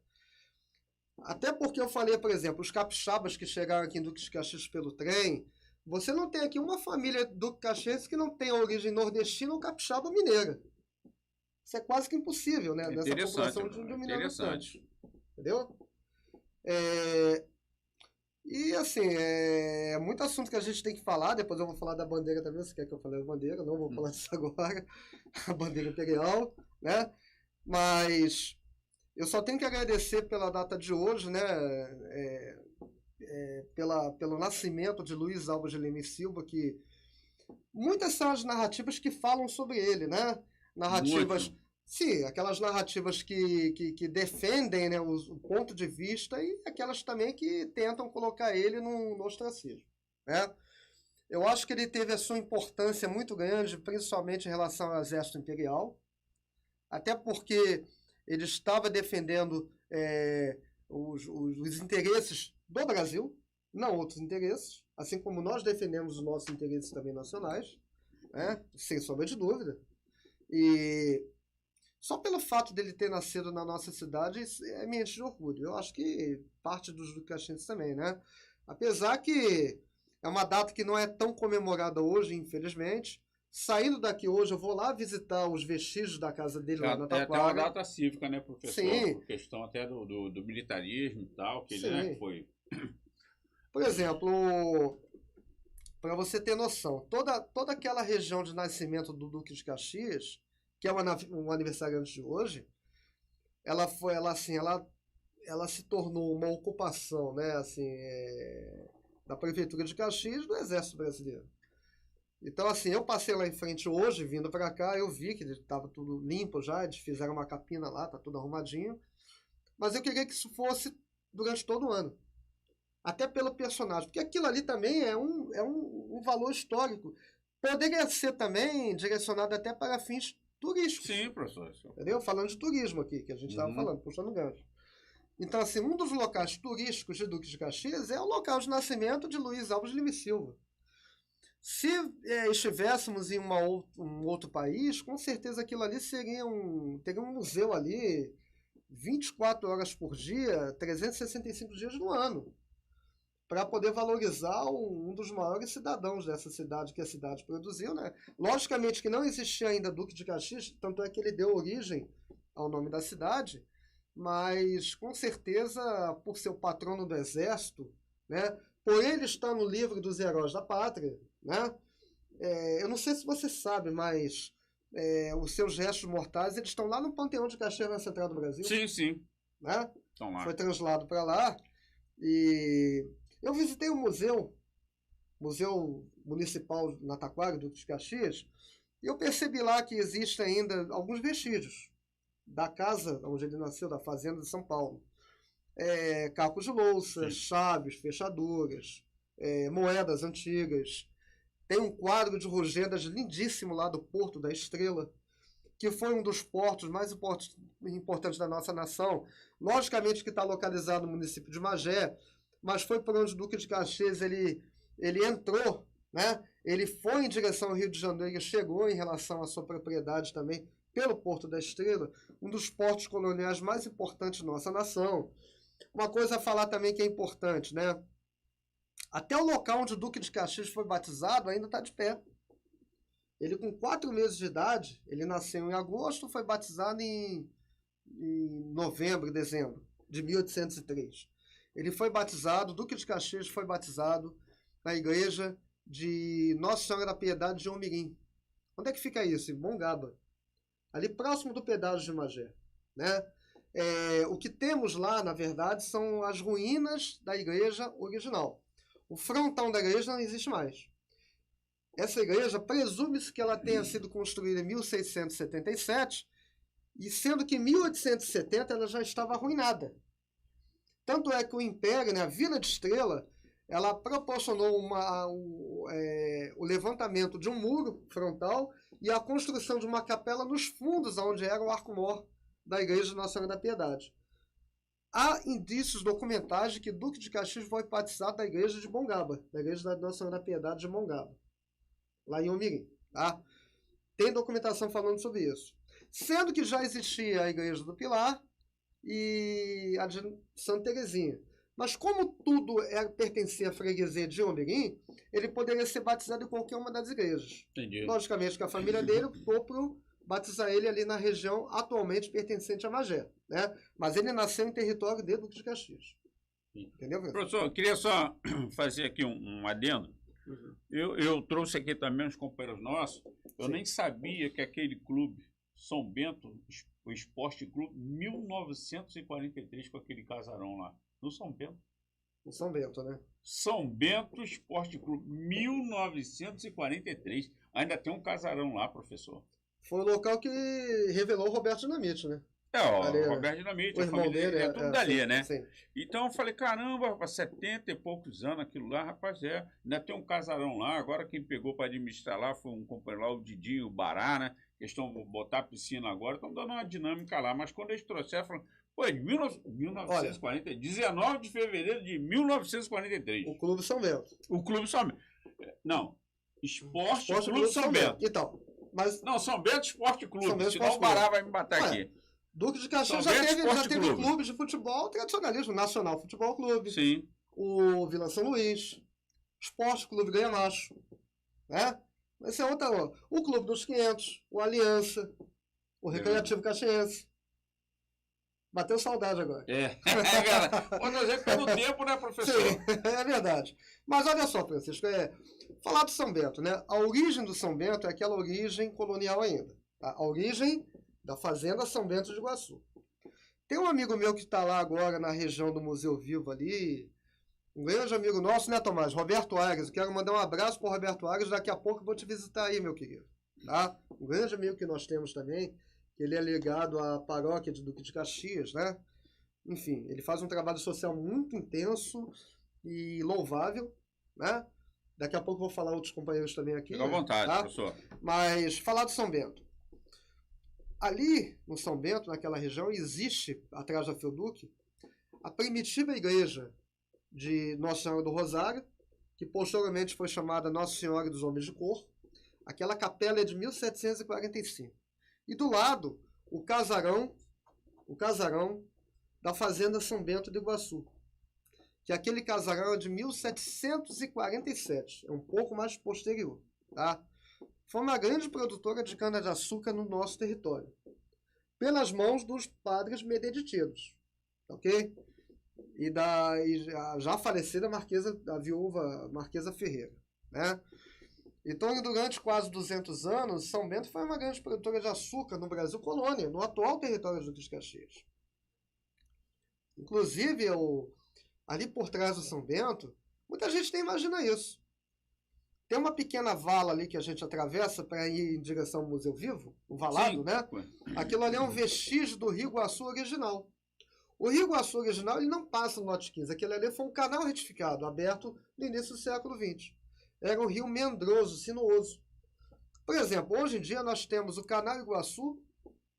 Até porque eu falei, por exemplo, os capixabas que chegaram aqui em Duque de Caxias pelo trem, você não tem aqui uma família Duque de Caxias que não tenha origem nordestina ou capixaba mineira. Isso é quase que impossível, né? Nessa população de 1 milhão de habitantes. Entendeu? E assim, é muito assunto que a gente tem que falar. Depois eu vou falar da bandeira também. Você quer que eu fale da bandeira? Não vou falar disso agora. A bandeira imperial, né? Mas eu só tenho que agradecer pela data de hoje, né? Pelo nascimento de Luiz Alves de Lima e Silva, que muitas são as narrativas que falam sobre ele, né? Narrativas... Muito. Sim, aquelas narrativas que defendem, né, o ponto de vista e aquelas também que tentam colocar ele no ostracismo. Né? Eu acho que ele teve a sua importância muito grande, principalmente em relação ao exército imperial, até porque ele estava defendendo os interesses do Brasil, não outros interesses, assim como nós defendemos os nossos interesses também nacionais, né? Sem sombra de dúvida. E só pelo fato dele ter nascido na nossa cidade me enche de orgulho. Eu acho que parte dos ducaxenses também, né? Apesar que é uma data que não é tão comemorada hoje, infelizmente, Saindo daqui hoje, eu vou lá visitar os vestígios da casa dele lá na Até Taquara. uma data cívica, né, professor? Sim. Por questão até do militarismo e tal, que ele, Sim. né, foi... Por exemplo, para você ter noção, toda aquela região de nascimento do Duque de Caxias, que é um aniversariante de hoje, ela se tornou uma ocupação, né, assim, da Prefeitura de Caxias do Exército Brasileiro. Então, assim, eu passei lá em frente hoje, vindo para cá, eu vi que estava tudo limpo já, eles fizeram uma capina lá, tá tudo arrumadinho, mas eu queria que isso fosse durante todo o ano. Até pelo personagem, porque aquilo ali também é um valor histórico. Poderia ser também direcionado até para fins turísticos. Sim, professor. Entendeu? Falando de turismo aqui, que a gente estava falando, puxando gancho. Então, assim, um dos locais turísticos de Duque de Caxias é o local de nascimento de Luiz Alves Lima e Silva. Se estivéssemos em um outro país, com certeza aquilo ali teria um museu ali 24 horas por dia, 365 dias no ano, para poder valorizar um dos maiores cidadãos dessa cidade que a cidade produziu, né? Logicamente que não existia ainda Duque de Caxias, tanto é que ele deu origem ao nome da cidade, mas com certeza por ser o patrono do Exército, né? Por ele estar no livro dos heróis da pátria, né? Eu não sei se você sabe, mas os seus restos mortais eles estão lá no Panteão de Caxias, na Central do Brasil. Sim, sim. Né? Estão lá. Foi translado para lá e eu visitei o Museu Municipal na Taquara, Duque de Caxias, e eu percebi lá que existem ainda alguns vestígios da casa onde ele nasceu, da fazenda de São Paulo. Cacos de louça, chaves, fechaduras, moedas antigas. Tem um quadro de Rogendas lindíssimo lá do Porto da Estrela, que foi um dos portos mais importantes da nossa nação. Logicamente que está localizado no município de Magé, mas foi por onde o Duque de Caxias ele entrou, né? Ele foi em direção ao Rio de Janeiro e chegou em relação à sua propriedade também pelo Porto da Estrela, um dos portos coloniais mais importantes da nossa nação. Uma coisa a falar também que é importante, né? Até o local onde o Duque de Caxias foi batizado ainda está de pé. Ele, com 4 meses de idade, ele nasceu em agosto, foi batizado em novembro, dezembro de 1803. Ele foi batizado, o Duque de Caxias foi batizado na igreja de Nossa Senhora da Piedade de Umirim. Onde é que fica isso? Em Mongaba. Ali próximo do pedágio de Magé, né? O que temos lá, na verdade, são as ruínas da igreja original. O frontão da igreja não existe mais. Essa igreja, presume-se que ela tenha sido construída em 1677, e sendo que em 1870 ela já estava arruinada. Tanto é que o Império, né, a Vila de Estrela, ela proporcionou o levantamento de um muro frontal e a construção de uma capela nos fundos, onde era o arco-mor da igreja de Nossa Senhora da Piedade. Há indícios documentais de que Duque de Caxias foi batizado da igreja de Mongaba, da igreja da Nossa Senhora da Piedade de Mongaba, lá em Umirim. Tá? Tem documentação falando sobre isso. Sendo que já existia a igreja do Pilar e a de Santa Terezinha. Mas como tudo pertencia à freguesia de Umirim, ele poderia ser batizado em qualquer uma das igrejas. Entendi. Logicamente que a família dele optou por batizar ele ali na região atualmente pertencente a Magé, né? Mas ele nasceu em território de Duque de Caxias. Entendeu, professor? Eu queria só fazer aqui um adendo. Uhum. Eu trouxe aqui também uns companheiros nossos. Eu Sim. nem sabia que aquele clube, São Bento, o Esporte Clube, 1943, com aquele casarão lá. No São Bento. No São Bento, né? São Bento Esporte Clube, 1943. Ainda tem um casarão lá, professor. Foi o local que revelou o Roberto Dinamite, né? O Roberto Dinamite, o a irmão família dele, dele, tudo dali, sim, né? Sim. Então eu falei, caramba, há 70 e poucos anos aquilo lá, rapaz, ainda tem um casarão lá. Agora quem pegou para administrar lá foi um companheiro lá, o Didinho, o Bará, né? Eles estão botar a piscina agora, estão dando uma dinâmica lá. Mas quando eles trouxeram, falaram, pô, é de 1940, 19 de fevereiro de 1943. O Clube São Bento. O Clube São Bento. Não, Esporte Clube São Bento. Então, mas... Não, São Bento Esporte Clube, São Bento senão Esporte o Bará Clube. vai me matar aqui. Duque de Caxias São já Bento Esporte teve Clube. clube de futebol tradicionalismo, Nacional Futebol Clube, Sim. o Vila São Luís, Esporte Clube Ganha Macho, né? Esse é outra. O Clube dos 500, o Aliança, o Recreativo Caxiense. Bateu saudade agora. Cara, quando a gente pelo tempo, né, professor? Sim, é verdade. Mas olha só, Francisco, falar do São Bento, né? A origem do São Bento é aquela origem colonial ainda. Tá? A origem da Fazenda São Bento de Iguaçu. Tem um amigo meu que está lá agora na região do Museu Vivo ali, um grande amigo nosso, né, Tomás? Roberto Aires. Eu quero mandar um abraço para o Roberto Aires, daqui a pouco eu vou te visitar aí, meu querido. Tá? Um grande amigo que nós temos também, ele é ligado à paróquia de Duque de Caxias, né? Enfim, ele faz um trabalho social muito intenso e louvável, né? Daqui a pouco eu vou falar outros companheiros também aqui. Fica à vontade, tá? professor. Mas falar do São Bento. Ali, no São Bento, naquela região, existe, atrás da Felduque, a primitiva igreja de Nossa Senhora do Rosário, que posteriormente foi chamada Nossa Senhora dos Homens de Cor. Aquela capela é de 1745. E do lado, o casarão da Fazenda São Bento de Iguaçu, que aquele casarão é de 1747, é um pouco mais posterior. Tá? Foi uma grande produtora de cana-de-açúcar no nosso território, pelas mãos dos padres beneditinos, ok? E a já falecida a viúva Marquesa Ferreira, né? Então, durante quase 200 anos, São Bento foi uma grande produtora de açúcar no Brasil colônia, no atual território de Duque de Caxias. Inclusive, ali por trás do São Bento, muita gente nem imagina isso. Tem uma pequena vala ali que a gente atravessa para ir em direção ao Museu Vivo, o Valado, sim, né? Aquilo ali é um vestígio do Rio Iguaçu original. O Rio Iguaçu original ele não passa no lote 15. Aquele ali foi um canal retificado, aberto no início do século XX. Era um rio mendroso, sinuoso. Por exemplo, hoje em dia nós temos o canal Iguaçu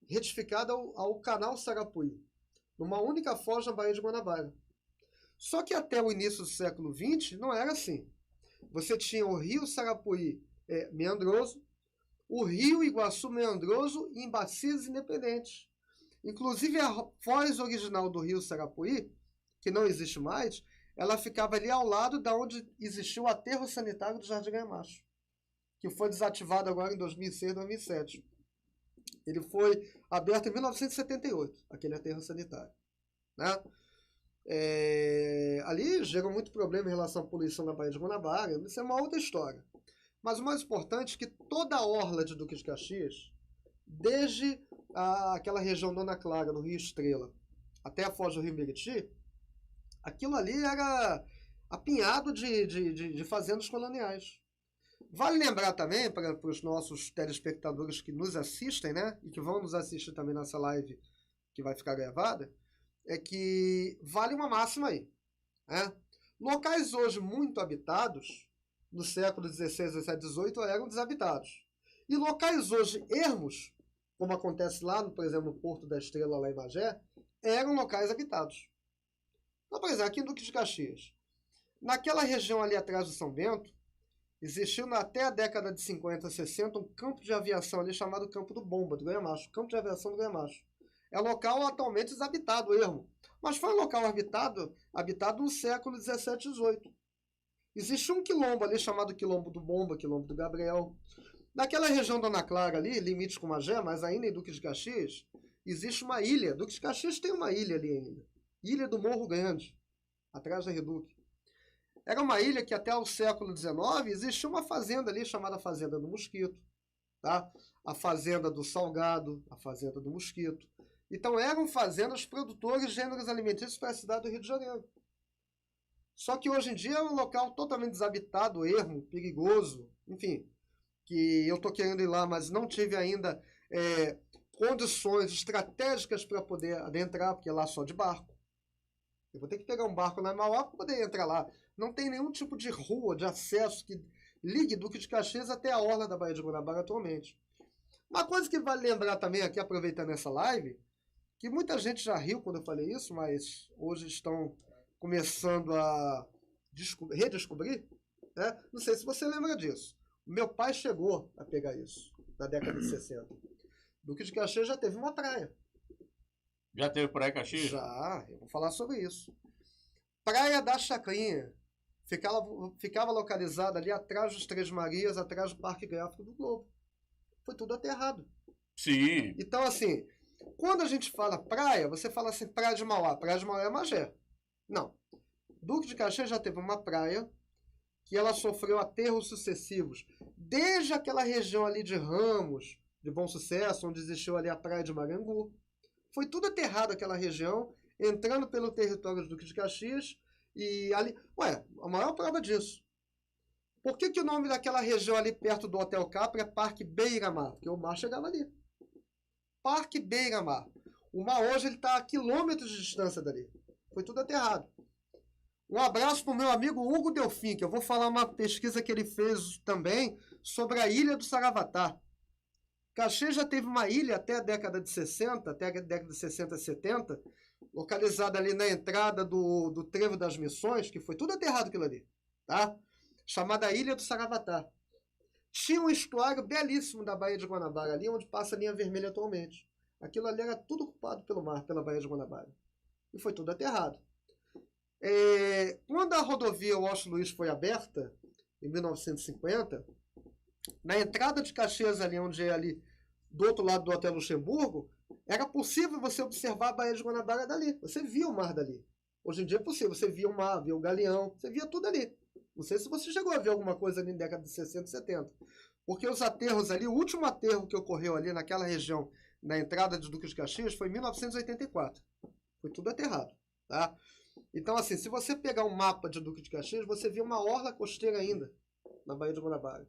retificado ao canal Sarapuí, numa única foz na Baía de Guanabara. Só que até o início do século XX não era assim. Você tinha o rio Sarapuí meandroso, o rio Iguaçu meandroso em bacias independentes. Inclusive a foz original do rio Sarapuí, que não existe mais, ela ficava ali ao lado da onde existiu o aterro sanitário do Jardim Gramacho, que foi desativado agora em 2006, 2007. Ele foi aberto em 1978, aquele aterro sanitário. Né? Ali gerou muito problema em relação à poluição na Baía de Guanabara, isso é uma outra história. Mas o mais importante é que toda a orla de Duque de Caxias, desde aquela região Dona Clara, no Rio Estrela, até a foz do Rio Meriti, aquilo ali era apinhado de fazendas coloniais. Vale lembrar também, para os nossos telespectadores que nos assistem, né, e que vão nos assistir também nessa live que vai ficar gravada, é que vale uma máxima aí. Né? Locais hoje muito habitados, no século XVI, XVII, XVIII, eram desabitados. E locais hoje ermos, como acontece lá, por exemplo, no Porto da Estrela, lá em Magé, eram locais habitados. Então, por exemplo, aqui em Duque de Caxias, naquela região ali atrás do São Bento, existiu até a década de 50, 60, um campo de aviação ali chamado Campo do Bomba, do Gramacho, Campo de Aviação do Gramacho. É local atualmente desabitado, ermo. Mas foi um local habitado no século XVII e XVIII. Existe um quilombo ali chamado Quilombo do Bomba, Quilombo do Gabriel. Naquela região da Ana Clara ali, limite com Magé, mas ainda em Duque de Caxias, existe uma ilha. Duque de Caxias tem uma ilha ali ainda. Ilha do Morro Grande, atrás da Reduque. Era uma ilha que até o século XIX existia uma fazenda ali chamada Fazenda do Mosquito. Tá? A Fazenda do Salgado, a Fazenda do Mosquito. Então eram fazendas produtoras de gêneros alimentícios para a cidade do Rio de Janeiro. Só que hoje em dia é um local totalmente desabitado, ermo, perigoso, enfim, que eu estou querendo ir lá, mas não tive ainda condições estratégicas para poder adentrar, porque é lá só de barco. Eu vou ter que pegar um barco na Mauá para poder entrar lá. Não tem nenhum tipo de rua, de acesso que ligue Duque de Caxias até a orla da Baía de Guanabara atualmente. Uma coisa que vale lembrar também aqui, aproveitando essa live, que muita gente já riu quando eu falei isso, mas hoje estão começando a redescobrir, né? Não sei se você lembra disso. Meu pai chegou a pegar isso, na década de 60. Duque de Caxias já teve uma praia. Já teve praia em Caxias? Já, eu vou falar sobre isso. Praia da Chacrinha. ficava localizada ali atrás dos Três Marias, atrás do Parque Gráfico do Globo. Foi tudo aterrado. Sim. Então, assim, quando a gente fala praia, você fala assim, Praia de Mauá. Praia de Mauá é Magé. Não. Duque de Caxias já teve uma praia que ela sofreu aterros sucessivos. Desde aquela região ali de Ramos, de Bom Sucesso, onde existiu ali a Praia de Marangu. Foi tudo aterrado aquela região, entrando pelo território do Duque de Caxias. E ali... Ué, a maior prova disso. Por que o nome daquela região ali perto do Hotel Capra é Parque Beira-Mar? Porque o mar chegava ali. Parque Beira-Mar. O mar hoje está a quilômetros de distância dali. Foi tudo aterrado. Um abraço para o meu amigo Hugo Delfim, que eu vou falar uma pesquisa que ele fez também sobre a ilha do Saravatá. Caxias já teve uma ilha até a década de 60, até a década de 60 e 70, localizada ali na entrada do Trevo das Missões, que foi tudo aterrado aquilo ali, tá? Chamada Ilha do Saravatá. Tinha um estuário belíssimo da Baía de Guanabara, ali onde passa a linha vermelha atualmente. Aquilo ali era tudo ocupado pelo mar, pela Baía de Guanabara. E foi tudo aterrado. Quando a rodovia Washington Luiz foi aberta, em 1950, na entrada de Caxias, ali onde é ali, do outro lado do Hotel Luxemburgo, era possível você observar a Baía de Guanabara dali. Você via o mar dali. Hoje em dia é possível. Você via o mar, via o galeão, você via tudo ali. Não sei se você chegou a ver alguma coisa ali na década de 60 e 70. Porque os aterros ali, o último aterro que ocorreu ali naquela região, na entrada de Duque de Caxias, foi em 1984. Foi tudo aterrado, tá? Então, assim, se você pegar um mapa de Duque de Caxias, você vê uma orla costeira ainda, na Baía de Guanabara.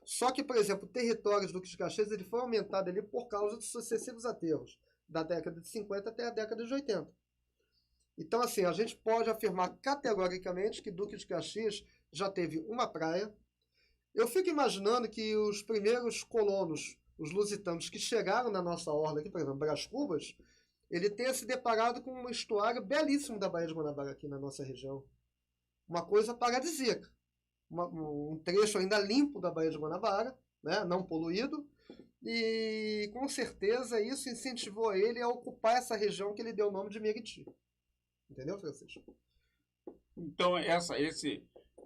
Só que, por exemplo, o território de Duque de Caxias ele foi aumentado ali por causa de sucessivos aterros, da década de 50 até a década de 80. Então, assim, a gente pode afirmar categoricamente que Duque de Caxias já teve uma praia. Eu fico imaginando que os primeiros colonos, os lusitanos que chegaram na nossa orla aqui, por exemplo, Brás Cubas, ele tenha se deparado com um estuário belíssimo da Baía de Guanabara aqui na nossa região. Uma coisa paradisíaca. Um trecho ainda limpo da Baía de Guanabara, né, não poluído, e com certeza isso incentivou ele a ocupar essa região que ele deu o nome de Meriti. Entendeu, Francisco? Então,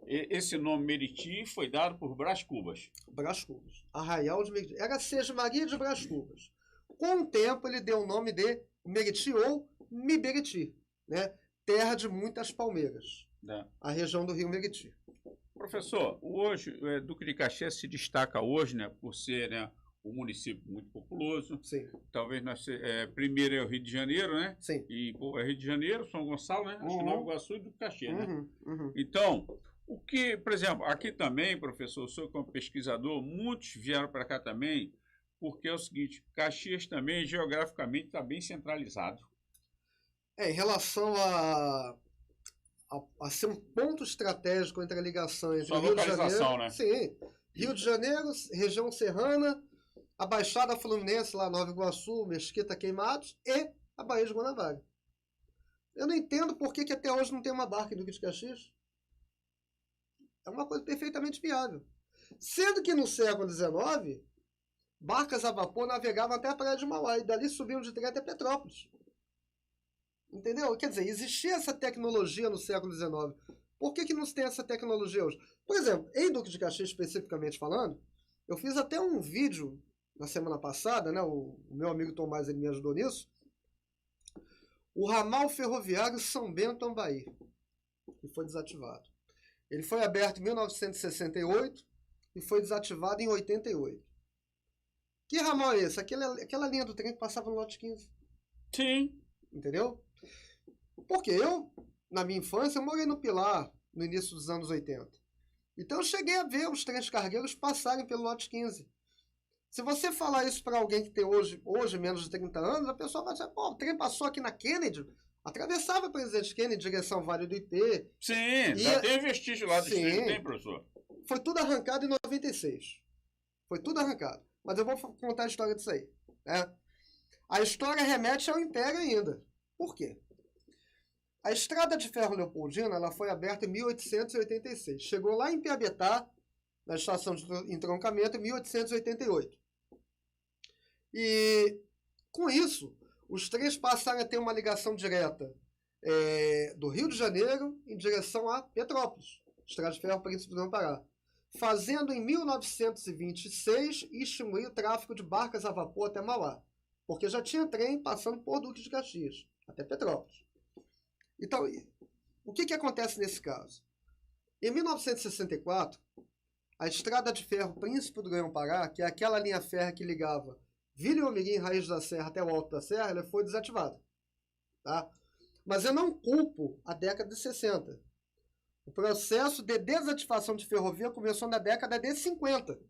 esse nome Meriti foi dado por Brás Cubas. Brás Cubas. Arraial de Meriti. Era Seja Maria de Brás Cubas. Com o tempo, ele deu o nome de Meriti ou Miberiti, né? Terra de muitas palmeiras. A região do rio Meriti. Professor, hoje, Duque de Caxias se destaca hoje, né, por ser, né, um município muito populoso. Sim. Talvez primeiro é o Rio de Janeiro, né? Sim. E é Rio de Janeiro, São Gonçalo, né? Acho que Nova Iguaçu e Duque de Caxias, né? Então, o que, por exemplo, aqui também, professor, o senhor como pesquisador, muitos vieram para cá também, porque é o seguinte, Caxias também, geograficamente, está bem centralizado. Em relação a ser um ponto estratégico entre a ligação entre o Rio de Janeiro... Né? Sim. Rio de Janeiro, região serrana, a Baixada Fluminense, lá Nova Iguaçu, Mesquita, Queimados, e a Baía de Guanabara. Eu não entendo por que até hoje não tem uma barca em Duque de Caxias. É uma coisa perfeitamente viável. Sendo que no século XIX, barcas a vapor navegavam até a Praia de Mauá e dali subiam de trem até Petrópolis. Entendeu? Quer dizer, existia essa tecnologia no século XIX. Por que não se tem essa tecnologia hoje? Por exemplo, em Duque de Caxias, especificamente falando, eu fiz até um vídeo na semana passada, né? O meu amigo Tomás ele me ajudou nisso. O ramal ferroviário São Bento-Ambaí, que foi desativado. Ele foi aberto em 1968 e foi desativado em 88. Que ramal é esse? Aquela linha do trem que passava no lote 15. Sim. Entendeu? Porque eu, na minha infância, eu morei no Pilar, no início dos anos 80. Então eu cheguei a ver os trens cargueiros passarem pelo lote 15. Se você falar isso para alguém que tem hoje menos de 30 anos, a pessoa vai dizer, pô, o trem passou aqui na Kennedy, atravessava a Presidente Kennedy, direção Vale do IP. Sim, já tem vestígio lá do trem, tem, professor? Foi tudo arrancado em 96. Foi tudo arrancado. Mas eu vou contar a história disso aí. Né? A história remete ao Império ainda. Por quê? A Estrada de Ferro Leopoldina ela foi aberta em 1886. Chegou lá em Piabetá, na estação de entroncamento, em 1888. E, com isso, os trens passaram a ter uma ligação direta do Rio de Janeiro em direção a Petrópolis. Estrada de Ferro Príncipe do Grão-Pará, fazendo em 1926 extinguir o tráfego de barcas a vapor até Mauá, porque já tinha trem passando por Duque de Caxias, até Petrópolis. Então, o que acontece nesse caso? Em 1964, a Estrada de Ferro Príncipe do Grão-Pará, que é aquela linha férrea que ligava Vila Eumiri, Raiz da Serra até o Alto da Serra, ela foi desativada. Tá? Mas eu não culpo a década de 60. O processo de desativação de ferrovia começou na década de 50,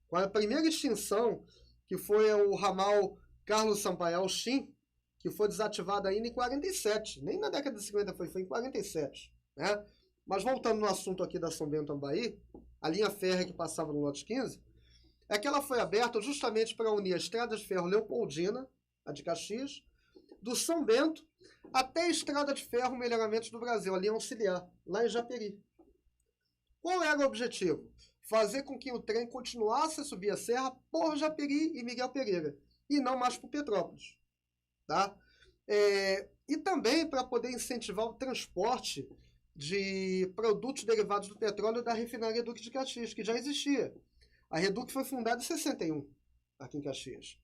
com a primeira extinção, que foi o ramal Carlos Sampaio Chim, que foi desativado ainda em 47. Nem na década de 50 foi em 47. Né? Mas voltando no assunto aqui da São Bento Ambaí, a linha férrea que passava no lote 15, é que ela foi aberta justamente para unir a Estrada de Ferro Leopoldina, a de Caxias, do São Bento, até a Estrada de Ferro Melhoramentos do Brasil, a linha auxiliar, lá em Japeri. Qual era o objetivo? Fazer com que o trem continuasse a subir a serra por Japeri e Miguel Pereira, e não mais por Petrópolis. Tá? E também para poder incentivar o transporte de produtos derivados do petróleo da refinaria Duque de Caxias, que já existia. A Reduc foi fundada em 61, aqui em Caxias.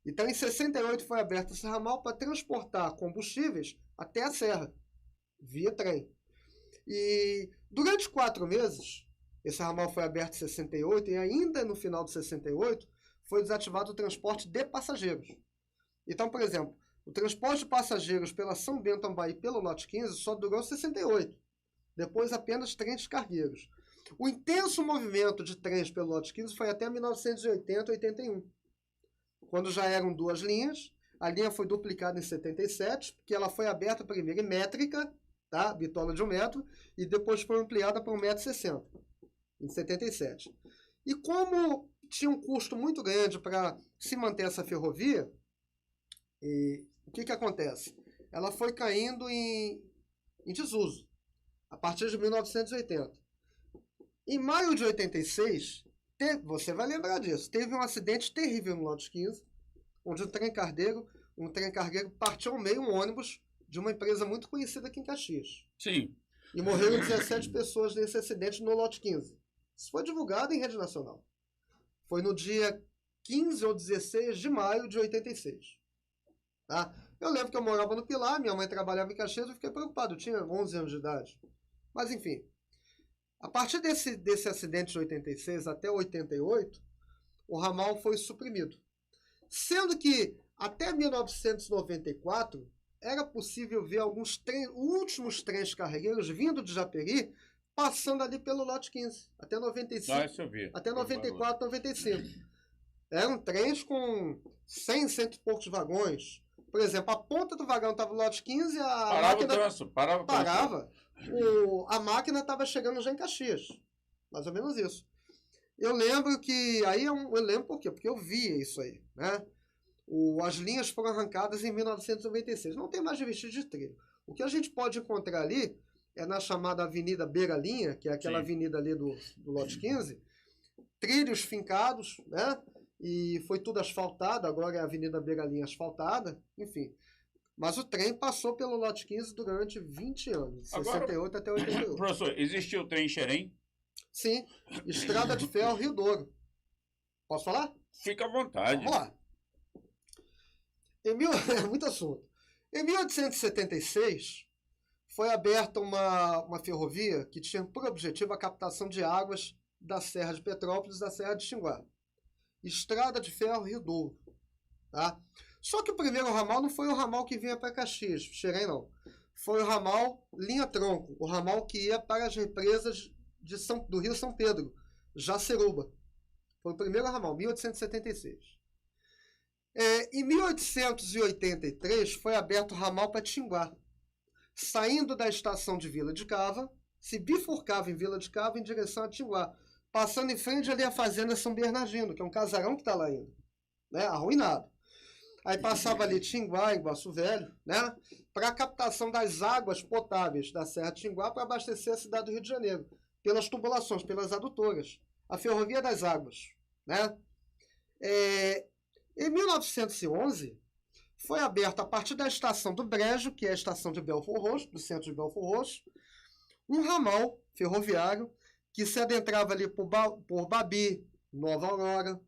Então, em 68 foi aberto esse ramal para transportar combustíveis até a serra, via trem. E durante 4 meses, esse ramal foi aberto em 68 e ainda no final de 68 foi desativado o transporte de passageiros. Então, por exemplo, o transporte de passageiros pela São Bento Ambaí pelo lote 15 só durou 68. Depois apenas trens de cargueiros. O intenso movimento de trens pelo lote 15 foi até 1980 e 81. Quando já eram 2 linhas, a linha foi duplicada em 77, porque ela foi aberta primeiro em métrica, tá? Bitola de 1 metro, e depois foi ampliada para 1,60 m, em 77. E como tinha um custo muito grande para se manter essa ferrovia, o que acontece? Ela foi caindo em desuso, a partir de 1980. Em maio de 86, você vai lembrar disso, teve um acidente terrível no lote 15, onde um trem cargueiro partiu ao meio um ônibus de uma empresa muito conhecida aqui em Caxias. Sim. E morreram 17 pessoas nesse acidente no lote 15. Isso foi divulgado em rede nacional. Foi no dia 15 ou 16 de maio de 86. Tá? Eu lembro que eu morava no Pilar, minha mãe trabalhava em Caxias, eu fiquei preocupado, eu tinha 11 anos de idade. Mas enfim, a partir desse acidente de 86 até 88, o ramal foi suprimido. Sendo que até 1994 era possível ver alguns últimos trens cargueiros vindo de Japeri, passando ali pelo lote 15, até 95, até 94, 95. Eram trens com 100, 100 e poucos vagões. Por exemplo, a ponta do vagão estava no lote 15, parava. A máquina estava chegando já em Caxias. Mais ou menos isso. Eu lembro que... Aí eu lembro por quê? Porque eu via isso aí, né? As linhas foram arrancadas em 1996. Não tem mais vestígio de trilho. O que a gente pode encontrar ali é na chamada Avenida Beira-Linha, que é aquela avenida ali do lote 15, trilhos fincados, né? E foi tudo asfaltado, agora é a Avenida Beira-Linha asfaltada, enfim. Mas o trem passou pelo lote 15 durante 20 anos, de 68 até 88. Professor, existiu o trem em Xerém? Sim, Estrada de Ferro Rio Douro. Posso falar? Fica à vontade. Vamos lá. Muito assunto. Em 1876, foi aberta uma ferrovia que tinha por objetivo a captação de águas da Serra de Petrópolis e da Serra de Xinguá. Estrada de Ferro Rio Douro. Tá? Só que o primeiro ramal não foi o ramal que vinha para Caxias, Xerém não. Foi o ramal linha-tronco, o ramal que ia para as represas do Rio São Pedro, Jaceruba. Foi o primeiro ramal, 1876. Em 1883 foi aberto o ramal para Tinguá, saindo da estação de Vila de Cava, se bifurcava em Vila de Cava em direção a Tinguá, passando em frente ali a Fazenda São Bernardino, que é um casarão que está lá ainda, né? Arruinado. Aí passava ali Tinguá, Iguaçu Velho, né? Para a captação das águas potáveis da Serra de Tinguá para abastecer a cidade do Rio de Janeiro, pelas tubulações, pelas adutoras. A Ferrovia das Águas, né? Em 1911, foi aberto a partir da estação do Brejo, que é a estação de Belford Roxo, do centro de Belford Roxo, um ramal ferroviário que se adentrava ali por Babi, Nova Aurora,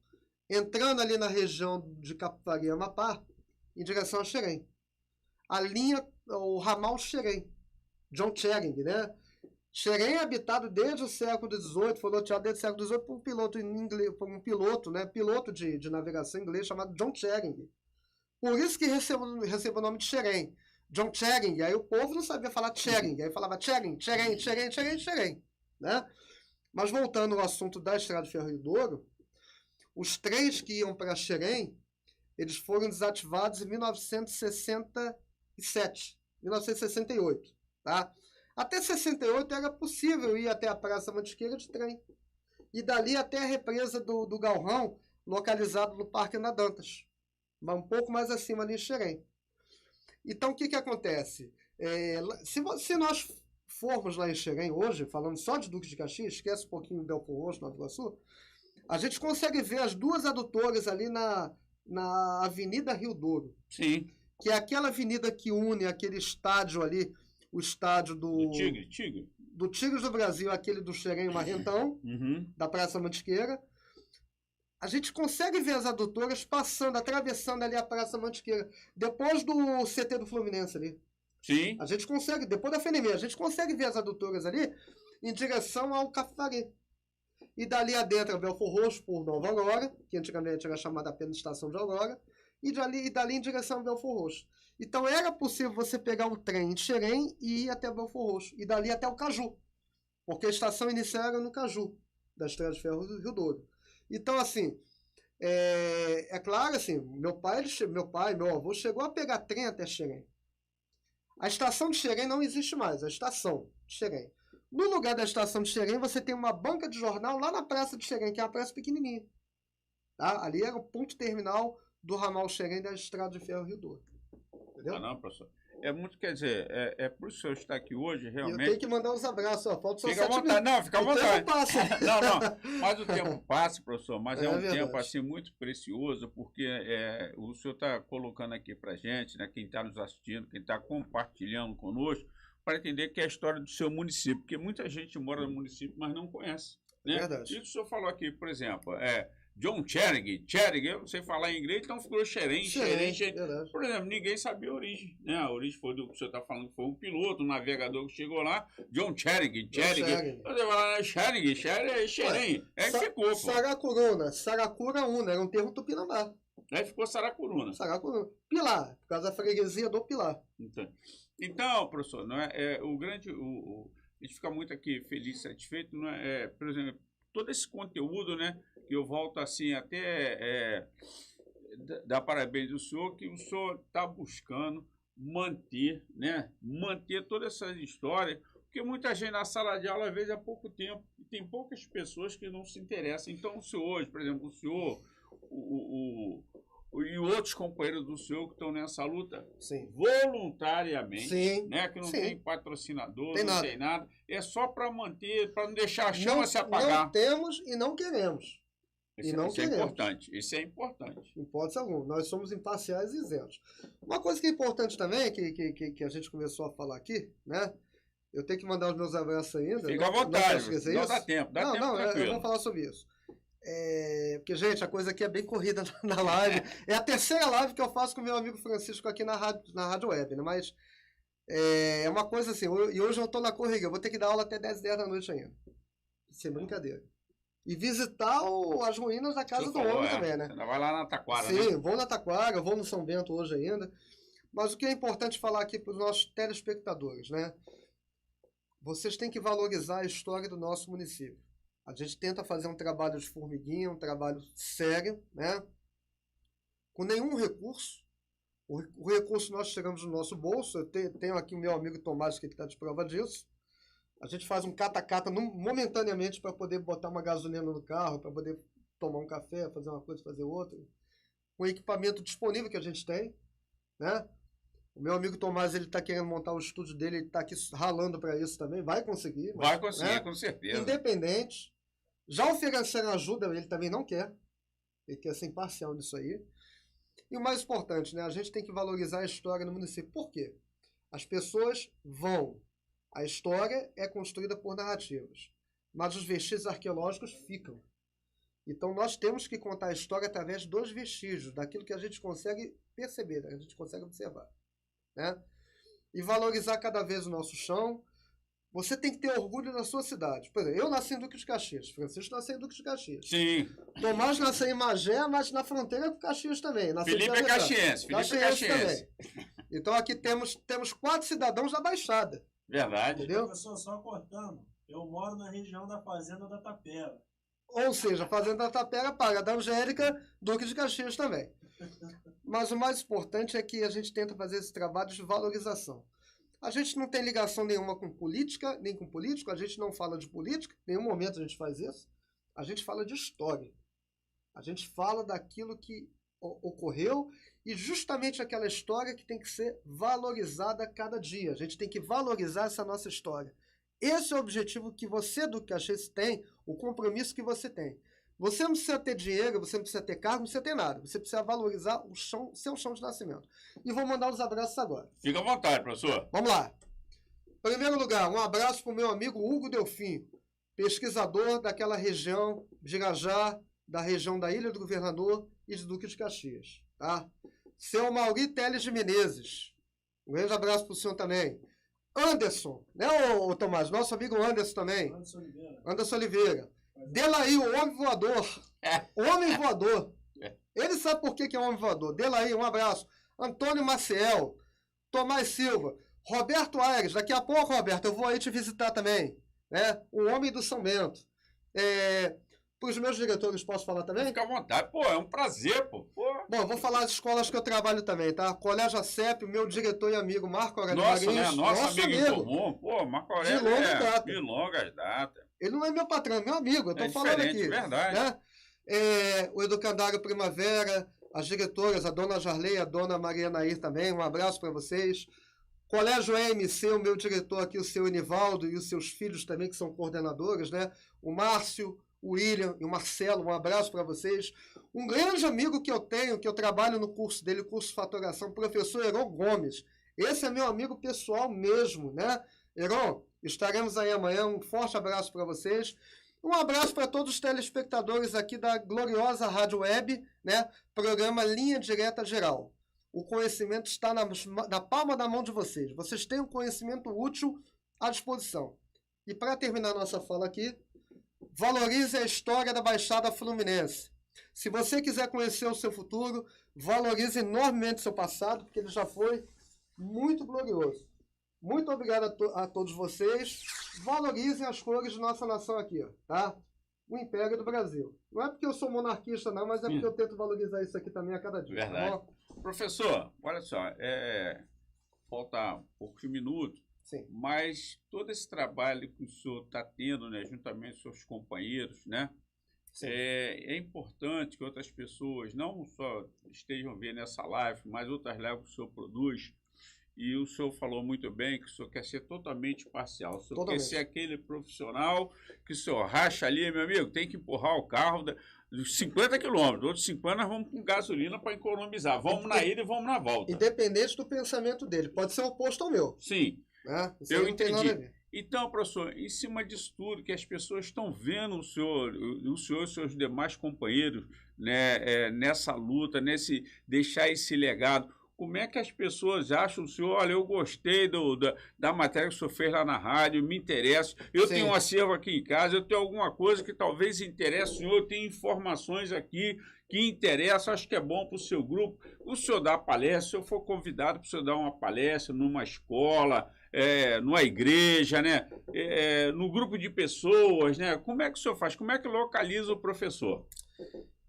entrando ali na região de Capivari e Amapá, em direção a Xerém. A linha, o ramal Xerém, John Chering, né? Xerém é habitado desde o século XVIII, foi loteado desde o século XVIII por um piloto inglês, por um piloto, né? Piloto de navegação inglês chamado John Chering. Por isso que recebeu o nome de Xerém. John Chering, aí o povo não sabia falar Chering, aí falava Chering, Chering, Chering, Chering, Chering, né? Mas voltando ao assunto da Estrada de Ferro e Douro, os trens que iam para Xerém, eles foram desativados em 1967, 1968, tá? Até 68 era possível ir até a Praça Mantiqueira de trem. E dali até a represa do Galrão, localizado no Parque Nadantas, mas um pouco mais acima ali em Xerém. Então, o que acontece? Se nós formos lá em Xerém hoje, falando só de Duque de Caxias, esquece um pouquinho do Belfort Roxo, Nova Iguaçu, a gente consegue ver as duas adutoras ali na Avenida Rio Douro. Sim. Que é aquela avenida que une aquele estádio ali, o estádio do Tigre. Do Tigres do Brasil, aquele do Xerém Marrentão, da Praça Mantiqueira. A gente consegue ver as adutoras passando, atravessando ali a Praça Mantiqueira, depois do CT do Fluminense ali. Sim. A gente consegue, depois da FNM, a gente consegue ver as adutoras ali em direção ao Capivari. E dali adentro a Belfort Roxo por Nova Aurora, que antigamente era chamada apenas Estação de Aurora, e dali em direção a Belfort Roxo. Então era possível você pegar um trem de Xerém e ir até Belfort Roxo, e dali até o Caju, porque a estação inicial era no Caju, da Estrada de Ferro do Rio Douro. Então, assim, é claro, assim, meu avô chegou a pegar trem até Xerém. A estação de Xerém não existe mais, a estação de Xerém. No lugar da estação de Xerém, você tem uma banca de jornal lá na Praça de Xerém, que é uma praça pequenininha. Tá? Ali era o ponto terminal do ramal Xerém da Estrada de Ferro Rio Douro. Entendeu? Não, professor. É muito, quer dizer, por isso que o senhor está aqui hoje, realmente. Eu tenho que mandar uns abraços, ó. Falta só fica à vontade. Não, fica à vontade. Passa. Não. Mas o tempo passa, professor, mas é um verdade. tempo assim muito precioso, porque o senhor está colocando aqui para gente, né, quem está nos assistindo, quem está compartilhando conosco, para entender que é a história do seu município, porque muita gente mora no município, mas não conhece. Né? Verdade. Isso que o senhor falou aqui, por exemplo, John Chering, eu não sei falar em inglês, então ficou Xerém. Por exemplo, ninguém sabia a origem, né? A origem foi do que o senhor está falando, foi um piloto, um navegador que chegou lá, John Chering. Você fala, Xerém, aí ficou. Saracuruna, Saracuraúna, era um termo tupinambá. Aí ficou Saracuruna. Pilar, por causa da freguesia do Pilar. Então, professor, não é, a gente fica muito aqui feliz, satisfeito, não é, por exemplo, todo esse conteúdo, né, que eu volto assim até dar parabéns ao senhor, que o senhor está buscando manter toda essa história, porque muita gente na sala de aula, às vezes, há pouco tempo, e tem poucas pessoas que não se interessam. Então, o senhor hoje, por exemplo, o senhor, e outros companheiros do senhor que estão nessa luta, Sim. voluntariamente, Sim. né, que não Sim. tem patrocinador, tem não tem nada, é só para manter, para não deixar a chama se apagar. Não temos e não queremos. Isso é importante. Isso é importante. Em hipótese alguma. Nós somos imparciais e isentos. Uma coisa que é importante também, que a gente começou a falar aqui, né? Eu tenho que mandar os meus abraços ainda. Fica à vontade. Não dá tempo. Eu vou falar sobre isso. Porque, gente, a coisa aqui é bem corrida na live. É a terceira live que eu faço com meu amigo Francisco aqui na rádio web, né? Mas é uma coisa assim, e hoje eu estou na correria, eu vou ter que dar aula até 10h da noite ainda. Sem brincadeira. E visitar as ruínas da Casa do Homem também, né? Você ainda vai lá na Taquara, Sim, né? vou na Taquara, vou no São Bento hoje ainda. Mas o que é importante falar aqui para os nossos telespectadores, né? Vocês têm que valorizar a história do nosso município. A gente tenta fazer um trabalho de formiguinha, um trabalho sério, né? Com nenhum recurso. O recurso nós tiramos do nosso bolso. Eu tenho aqui o meu amigo Tomás que está de prova disso. A gente faz um cata-cata momentaneamente para poder botar uma gasolina no carro, para poder tomar um café, fazer uma coisa, fazer outra. Com o equipamento disponível que a gente tem, né? O meu amigo Tomás, ele está querendo montar o estúdio dele, ele está aqui ralando para isso também. Vai conseguir. Vai conseguir, né? Com certeza. Independente. Já ofereceram ajuda, ele também não quer. Ele quer ser imparcial nisso aí. E o mais importante, né? A gente tem que valorizar a história no município. Por quê? As pessoas vão A história é construída por narrativas, mas os vestígios arqueológicos ficam. Então nós temos que contar a história através dos vestígios, daquilo que a gente consegue perceber, que a gente consegue observar, né? E valorizar cada vez o nosso chão. Você tem que ter orgulho da sua cidade. Por exemplo, eu nasci em Duque de Caxias, Francisco nasceu em Duque de Caxias. Sim. Tomás nasceu em Magé, mas na fronteira com Caxias também. Felipe é caxiense. Também. Então aqui temos 4 cidadãos da Baixada. Verdade. Entendeu? Professor, só cortando. Eu moro na região da Fazenda da Tapera. Ou seja, a Fazenda da Tapera paga da Angélica, Duque de Caxias também. Mas o mais importante é que a gente tenta fazer esse trabalho de valorização. A gente não tem ligação nenhuma com política, nem com político, a gente não fala de política, em nenhum momento a gente faz isso. A gente fala de história. A gente fala daquilo que ocorreu e justamente aquela história que tem que ser valorizada a cada dia. A gente tem que valorizar essa nossa história. Esse é o objetivo que você, do Caxias, tem, o compromisso que você tem. Você não precisa ter dinheiro, você não precisa ter cargo, não precisa ter nada. Você precisa valorizar o chão, seu chão de nascimento. E vou mandar os abraços agora. Fica à vontade, professor. Vamos lá. Em primeiro lugar, um abraço para o meu amigo Hugo Delfim, pesquisador daquela região de Irajá, da região da Ilha do Governador e de Duque de Caxias. Tá? Seu Mauri Teles de Menezes. Um grande abraço para o senhor também. Anderson, né, ô Tomás? Nosso amigo Anderson também. Anderson Oliveira. Delaí, o homem voador. Homem voador. Ele sabe por que é homem voador. Delaí, um abraço. Antônio Maciel. Tomás Silva. Roberto Aires. Daqui a pouco, Roberto, eu vou aí te visitar também. Né? O homem do São Bento. Para os meus diretores, posso falar também? Fica à vontade. Pô, é um prazer, pô. Bom, vou falar das escolas que eu trabalho também, tá? Colégio ACEP, meu diretor e amigo Marco Aurélio Marins. Né? Nosso amigo em comum. Pô, Marco Aurélio de longa data. De longas datas. Ele não é meu patrão, é meu amigo. Eu tô falando aqui. Verdade. Né? O Educandário Primavera, as diretoras, a dona Jarley, a dona Maria Nair também, um abraço para vocês. Colégio EMC, o meu diretor aqui, o seu Enivaldo, e os seus filhos também, que são coordenadores, né? O Márcio, o William e o Marcelo, um abraço para vocês. Um grande amigo que eu tenho, que eu trabalho no curso dele, o curso de Fatoração, o professor Heron Gomes. Esse é meu amigo pessoal mesmo, né? Heron, estaremos aí amanhã, um forte abraço para vocês. Um abraço para todos os telespectadores aqui da gloriosa Rádio Web, né? Programa Linha Direta Geral. O conhecimento está na palma da mão de vocês. Vocês têm um conhecimento útil à disposição. E para terminar nossa fala aqui, valorize a história da Baixada Fluminense. Se você quiser conhecer o seu futuro, valorize enormemente o seu passado, porque ele já foi muito glorioso. Muito obrigado a todos vocês. Valorizem as cores de nossa nação aqui, ó, tá? O Império do Brasil. Não é porque eu sou monarquista, não, mas é porque eu tento valorizar isso aqui também a cada dia. Verdade. Tá bom? Professor, olha só, falta poucos minutos, sim, mas todo esse trabalho que o senhor está tendo, né, juntamente com seus companheiros, né, é importante que outras pessoas não só estejam vendo essa live, mas outras lives que o senhor produz. E o senhor falou muito bem que o senhor quer ser totalmente parcial. O senhor quer ser aquele profissional que o senhor racha ali, meu amigo, tem que empurrar o carro dos 50 quilômetros. Outros 50 nós vamos com gasolina para economizar. Vamos na ida e vamos na volta. Independente do pensamento dele. Pode ser oposto ao meu. Sim. Né? Eu entendi. Então, professor, em cima disso tudo, que as pessoas estão vendo o senhor e seus demais companheiros, né, nessa luta, deixar esse legado, como é que as pessoas acham o senhor? Olha, eu gostei da matéria que o senhor fez lá na rádio, me interessa. Eu tenho um acervo aqui em casa, eu tenho alguma coisa que talvez interesse o senhor, eu tenho informações aqui que interessam, acho que é bom para o seu grupo. O senhor dá palestra, se eu for convidado para o senhor dar uma palestra numa escola, numa igreja, né? No grupo de pessoas, né? Como é que o senhor faz? Como é que localiza o professor?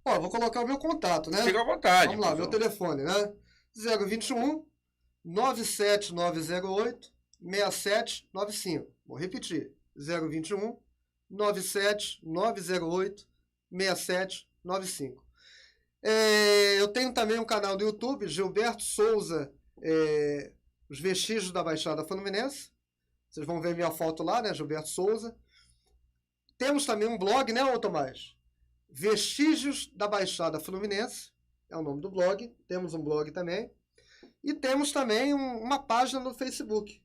Ó, vou colocar o meu contato, né? Fica à vontade. Vamos lá, professor. Meu telefone, né? 021 97908 6795. Vou repetir. 021 97908 6795. Eu tenho também um canal do YouTube, Gilberto Souza, Os Vestígios da Baixada Fluminense. Vocês vão ver minha foto lá, né? Gilberto Souza. Temos também um blog, né, ô Tomás? Vestígios da Baixada Fluminense. É o nome do blog. Temos um blog também. E temos também uma página no Facebook.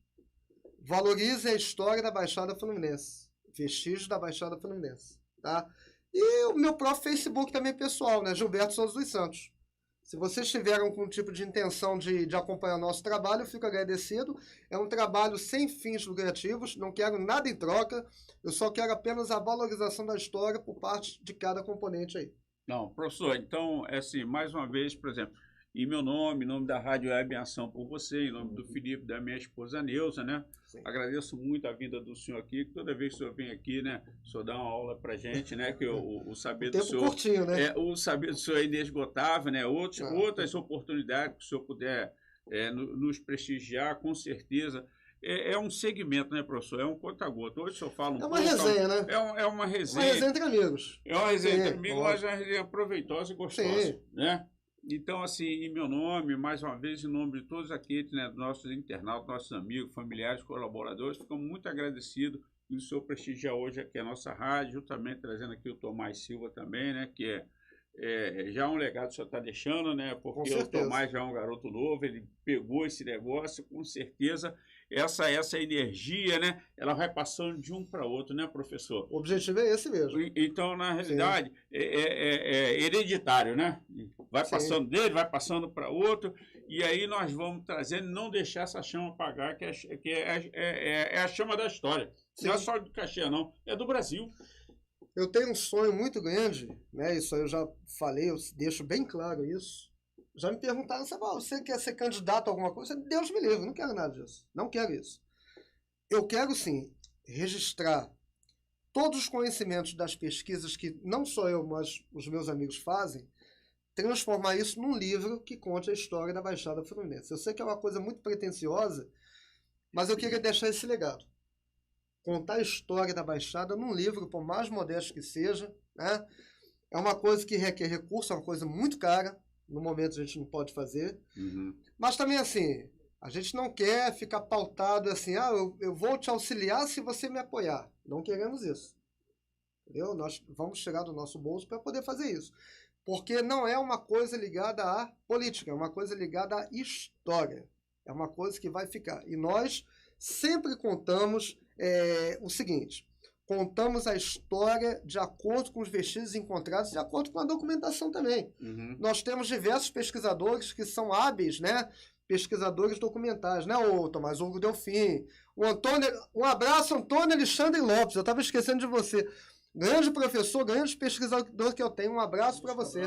Valorize a história da Baixada Fluminense. Vestígios da Baixada Fluminense. Tá? E o meu próprio Facebook também pessoal, né? Gilberto Souza dos Santos. Se vocês tiveram algum tipo de intenção de acompanhar o nosso trabalho, eu fico agradecido. É um trabalho sem fins lucrativos, não quero nada em troca, eu só quero apenas a valorização da história por parte de cada componente aí. Não, professor, então, assim, mais uma vez, por exemplo, em meu nome, em nome da Rádio Web em Ação por você, em nome do Felipe, da minha esposa Neuza, né? Sim. Agradeço muito a vinda do senhor aqui, que toda vez que o senhor vem aqui, né, o senhor dá uma aula pra gente, né, que o saber do senhor... curtinho, né? O saber do senhor é inesgotável, né? Outras oportunidades que o senhor puder nos prestigiar, com certeza. É um segmento, né, professor? É um conta-gota. Hoje o senhor fala um pouco... É uma resenha, né? É uma resenha. Uma resenha entre amigos. É uma resenha entre amigos, mas é uma resenha proveitosa e gostosa, né? Então, assim, em meu nome, mais uma vez, em nome de todos aqueles, né, nossos internautas, nossos amigos, familiares, colaboradores, ficamos muito agradecidos do senhor prestigiar hoje aqui a nossa rádio, também trazendo aqui o Tomás Silva também, né, que já um legado que o senhor está deixando, né, porque o Tomás já é um garoto novo, ele pegou esse negócio, com certeza, essa energia, né, ela vai passando de um para outro, né, professor? O objetivo é esse mesmo. Então, na realidade, é hereditário, né? Vai passando dele, vai passando para outro, e aí nós vamos trazendo, não deixar essa chama apagar, que é a chama da história. Sim. Não é só do Caxias, não, é do Brasil. Eu tenho um sonho muito grande, né? Isso aí eu já falei, eu deixo bem claro isso. Já me perguntaram, você quer ser candidato a alguma coisa? Deus me livre, não quero nada disso. Não quero isso. Eu quero, sim, registrar todos os conhecimentos das pesquisas que não só eu, mas os meus amigos fazem, transformar isso num livro que conte a história da Baixada Fluminense. Eu sei que é uma coisa muito pretensiosa, mas eu queria deixar esse legado. Contar a história da Baixada num livro, por mais modesto que seja, né? É uma coisa que requer recurso, é uma coisa muito cara. No momento a gente não pode fazer. Uhum. Mas também assim, a gente não quer ficar pautado assim, eu vou te auxiliar se você me apoiar. Não queremos isso. Entendeu? Nós vamos tirar do nosso bolso para poder fazer isso. Porque não é uma coisa ligada à política, é uma coisa ligada à história. É uma coisa que vai ficar. E nós sempre contamos o seguinte... Contamos a história de acordo com os vestígios encontrados, de acordo com a documentação também. Uhum. Nós temos diversos pesquisadores que são hábeis, né? Pesquisadores documentais, né? O Tomás Hugo Delfim, um abraço, Antônio Alexandre Lopes, eu estava esquecendo de você. Grande professor, grande pesquisador que eu tenho, um abraço para você.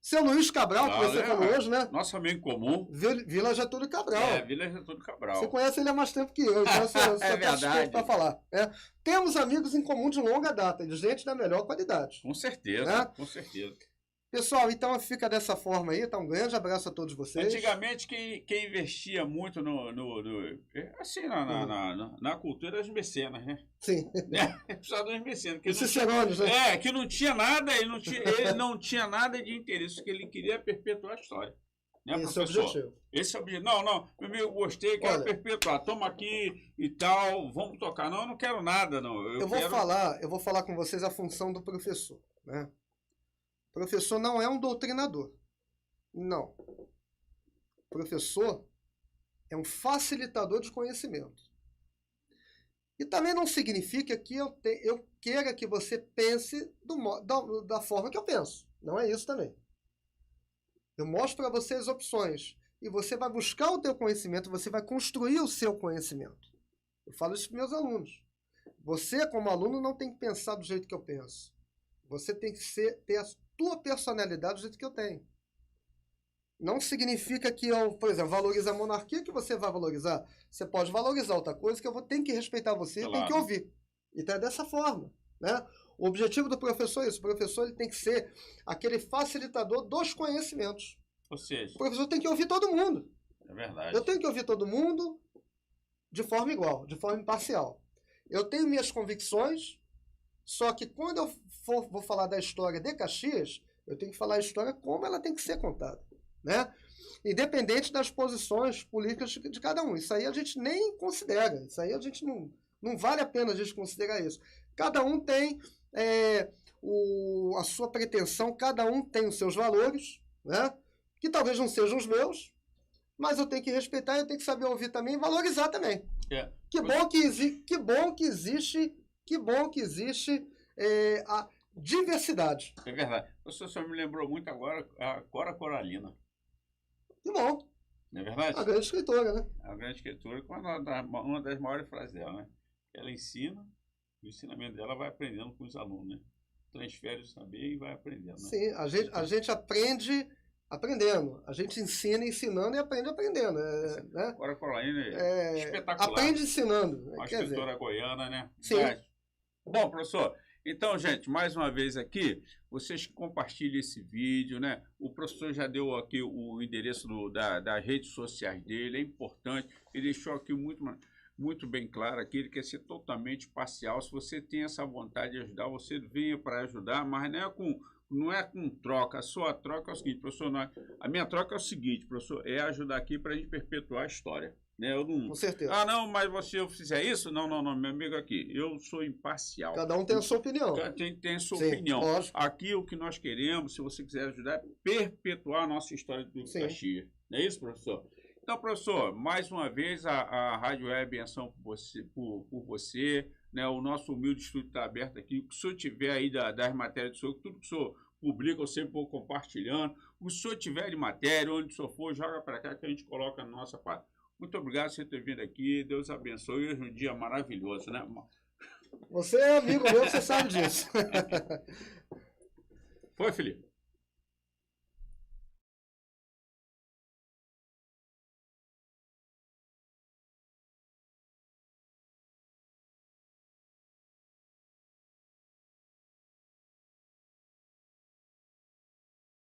Seu Luiz Cabral, que você falou hoje, né? Nosso amigo comum. Vila Getúlio Cabral. Vila Getúlio Cabral. Você conhece ele há mais tempo que eu, então você está suspeito para falar. Temos amigos em comum de longa data, de gente da melhor qualidade. Com certeza, com certeza. Pessoal, então fica dessa forma aí, tá? Um grande abraço a todos vocês. Antigamente, quem investia muito na cultura das mecenas, né? Sim. Só dos mecenas. Os cicerones, né? Que não tinha nada, ele não tinha nada de interesse, que ele queria perpetuar a história. Né, esse é o objetivo. Esse é o objetivo. Não, meu amigo, gostei, quero perpetuar. Toma aqui e tal, vamos tocar. Não, eu não quero nada, não. Eu vou falar com vocês a função do professor, né? O professor não é um doutrinador. Não. O professor é um facilitador de conhecimento. E também não significa que eu queira que você pense da forma que eu penso. Não é isso também. Eu mostro para você as opções. E você vai buscar o teu conhecimento, você vai construir o seu conhecimento. Eu falo isso para meus alunos. Você, como aluno, não tem que pensar do jeito que eu penso. Você tem que ter a tua personalidade do jeito que eu tenho. Não significa que eu, por exemplo, valorizo a monarquia que você vai valorizar. Você pode valorizar outra coisa que eu tenho que respeitar você e tenho que ouvir. Então é dessa forma, né? O objetivo do professor é isso. O professor ele tem que ser aquele facilitador dos conhecimentos. Ou seja, o professor tem que ouvir todo mundo. É verdade. Eu tenho que ouvir todo mundo de forma igual, de forma imparcial. Eu tenho minhas convicções, só que quando eu vou falar da história de Caxias, eu tenho que falar a história como ela tem que ser contada, né? Independente das posições políticas de cada um. Isso aí a gente nem considera. Isso aí a gente não vale a pena a gente considerar isso. Cada um tem a sua pretensão, cada um tem os seus valores, né? Que talvez não sejam os meus, mas eu tenho que respeitar, eu tenho que saber ouvir também e valorizar também. Que bom que existe a diversidade. É verdade. O senhor só me lembrou muito agora a Cora Coralina. Que bom. Não é verdade? A grande escritora, né? A grande escritora, com uma das maiores frases dela, né? Ela ensina, o ensinamento dela vai aprendendo com os alunos, né? Transfere o saber e vai aprendendo, né? Sim, a gente aprende aprendendo. A gente ensina ensinando e aprende aprendendo. Né? Cora Coralina é espetacular. Aprende ensinando. Uma escritora goiana, né? Sim. Bom, professor, então, gente, mais uma vez aqui, vocês compartilhem esse vídeo, né? O professor já deu aqui o endereço das redes sociais dele, é importante. Ele deixou aqui muito bem claro aqui, ele quer ser totalmente parcial. Se você tem essa vontade de ajudar, você venha para ajudar, mas não é com troca. A sua troca é o seguinte, professor, a minha troca é o seguinte, professor, é ajudar aqui para a gente perpetuar a história. Né? Com certeza. Ah, não, mas se eu fizer isso? Não, meu amigo aqui, eu sou imparcial. Cada um tem a sua opinião. Cada um tem a sua Sim, opinião. lógico. Aqui o que nós queremos, se você quiser ajudar, é perpetuar a nossa história do Caxias. Não é isso, professor? Então, professor, mais uma vez a Rádio Web em ação por você, né? O nosso humilde estúdio está aberto aqui. O que o senhor tiver aí das matérias do senhor, tudo que o senhor publica, eu sempre vou compartilhando. O que o senhor tiver de matéria, onde o senhor for, joga para cá que a gente coloca na nossa parte. Muito obrigado por você ter vindo aqui. Deus abençoe. Hoje é um dia maravilhoso, né? Você é amigo meu, você sabe disso. Foi, Felipe?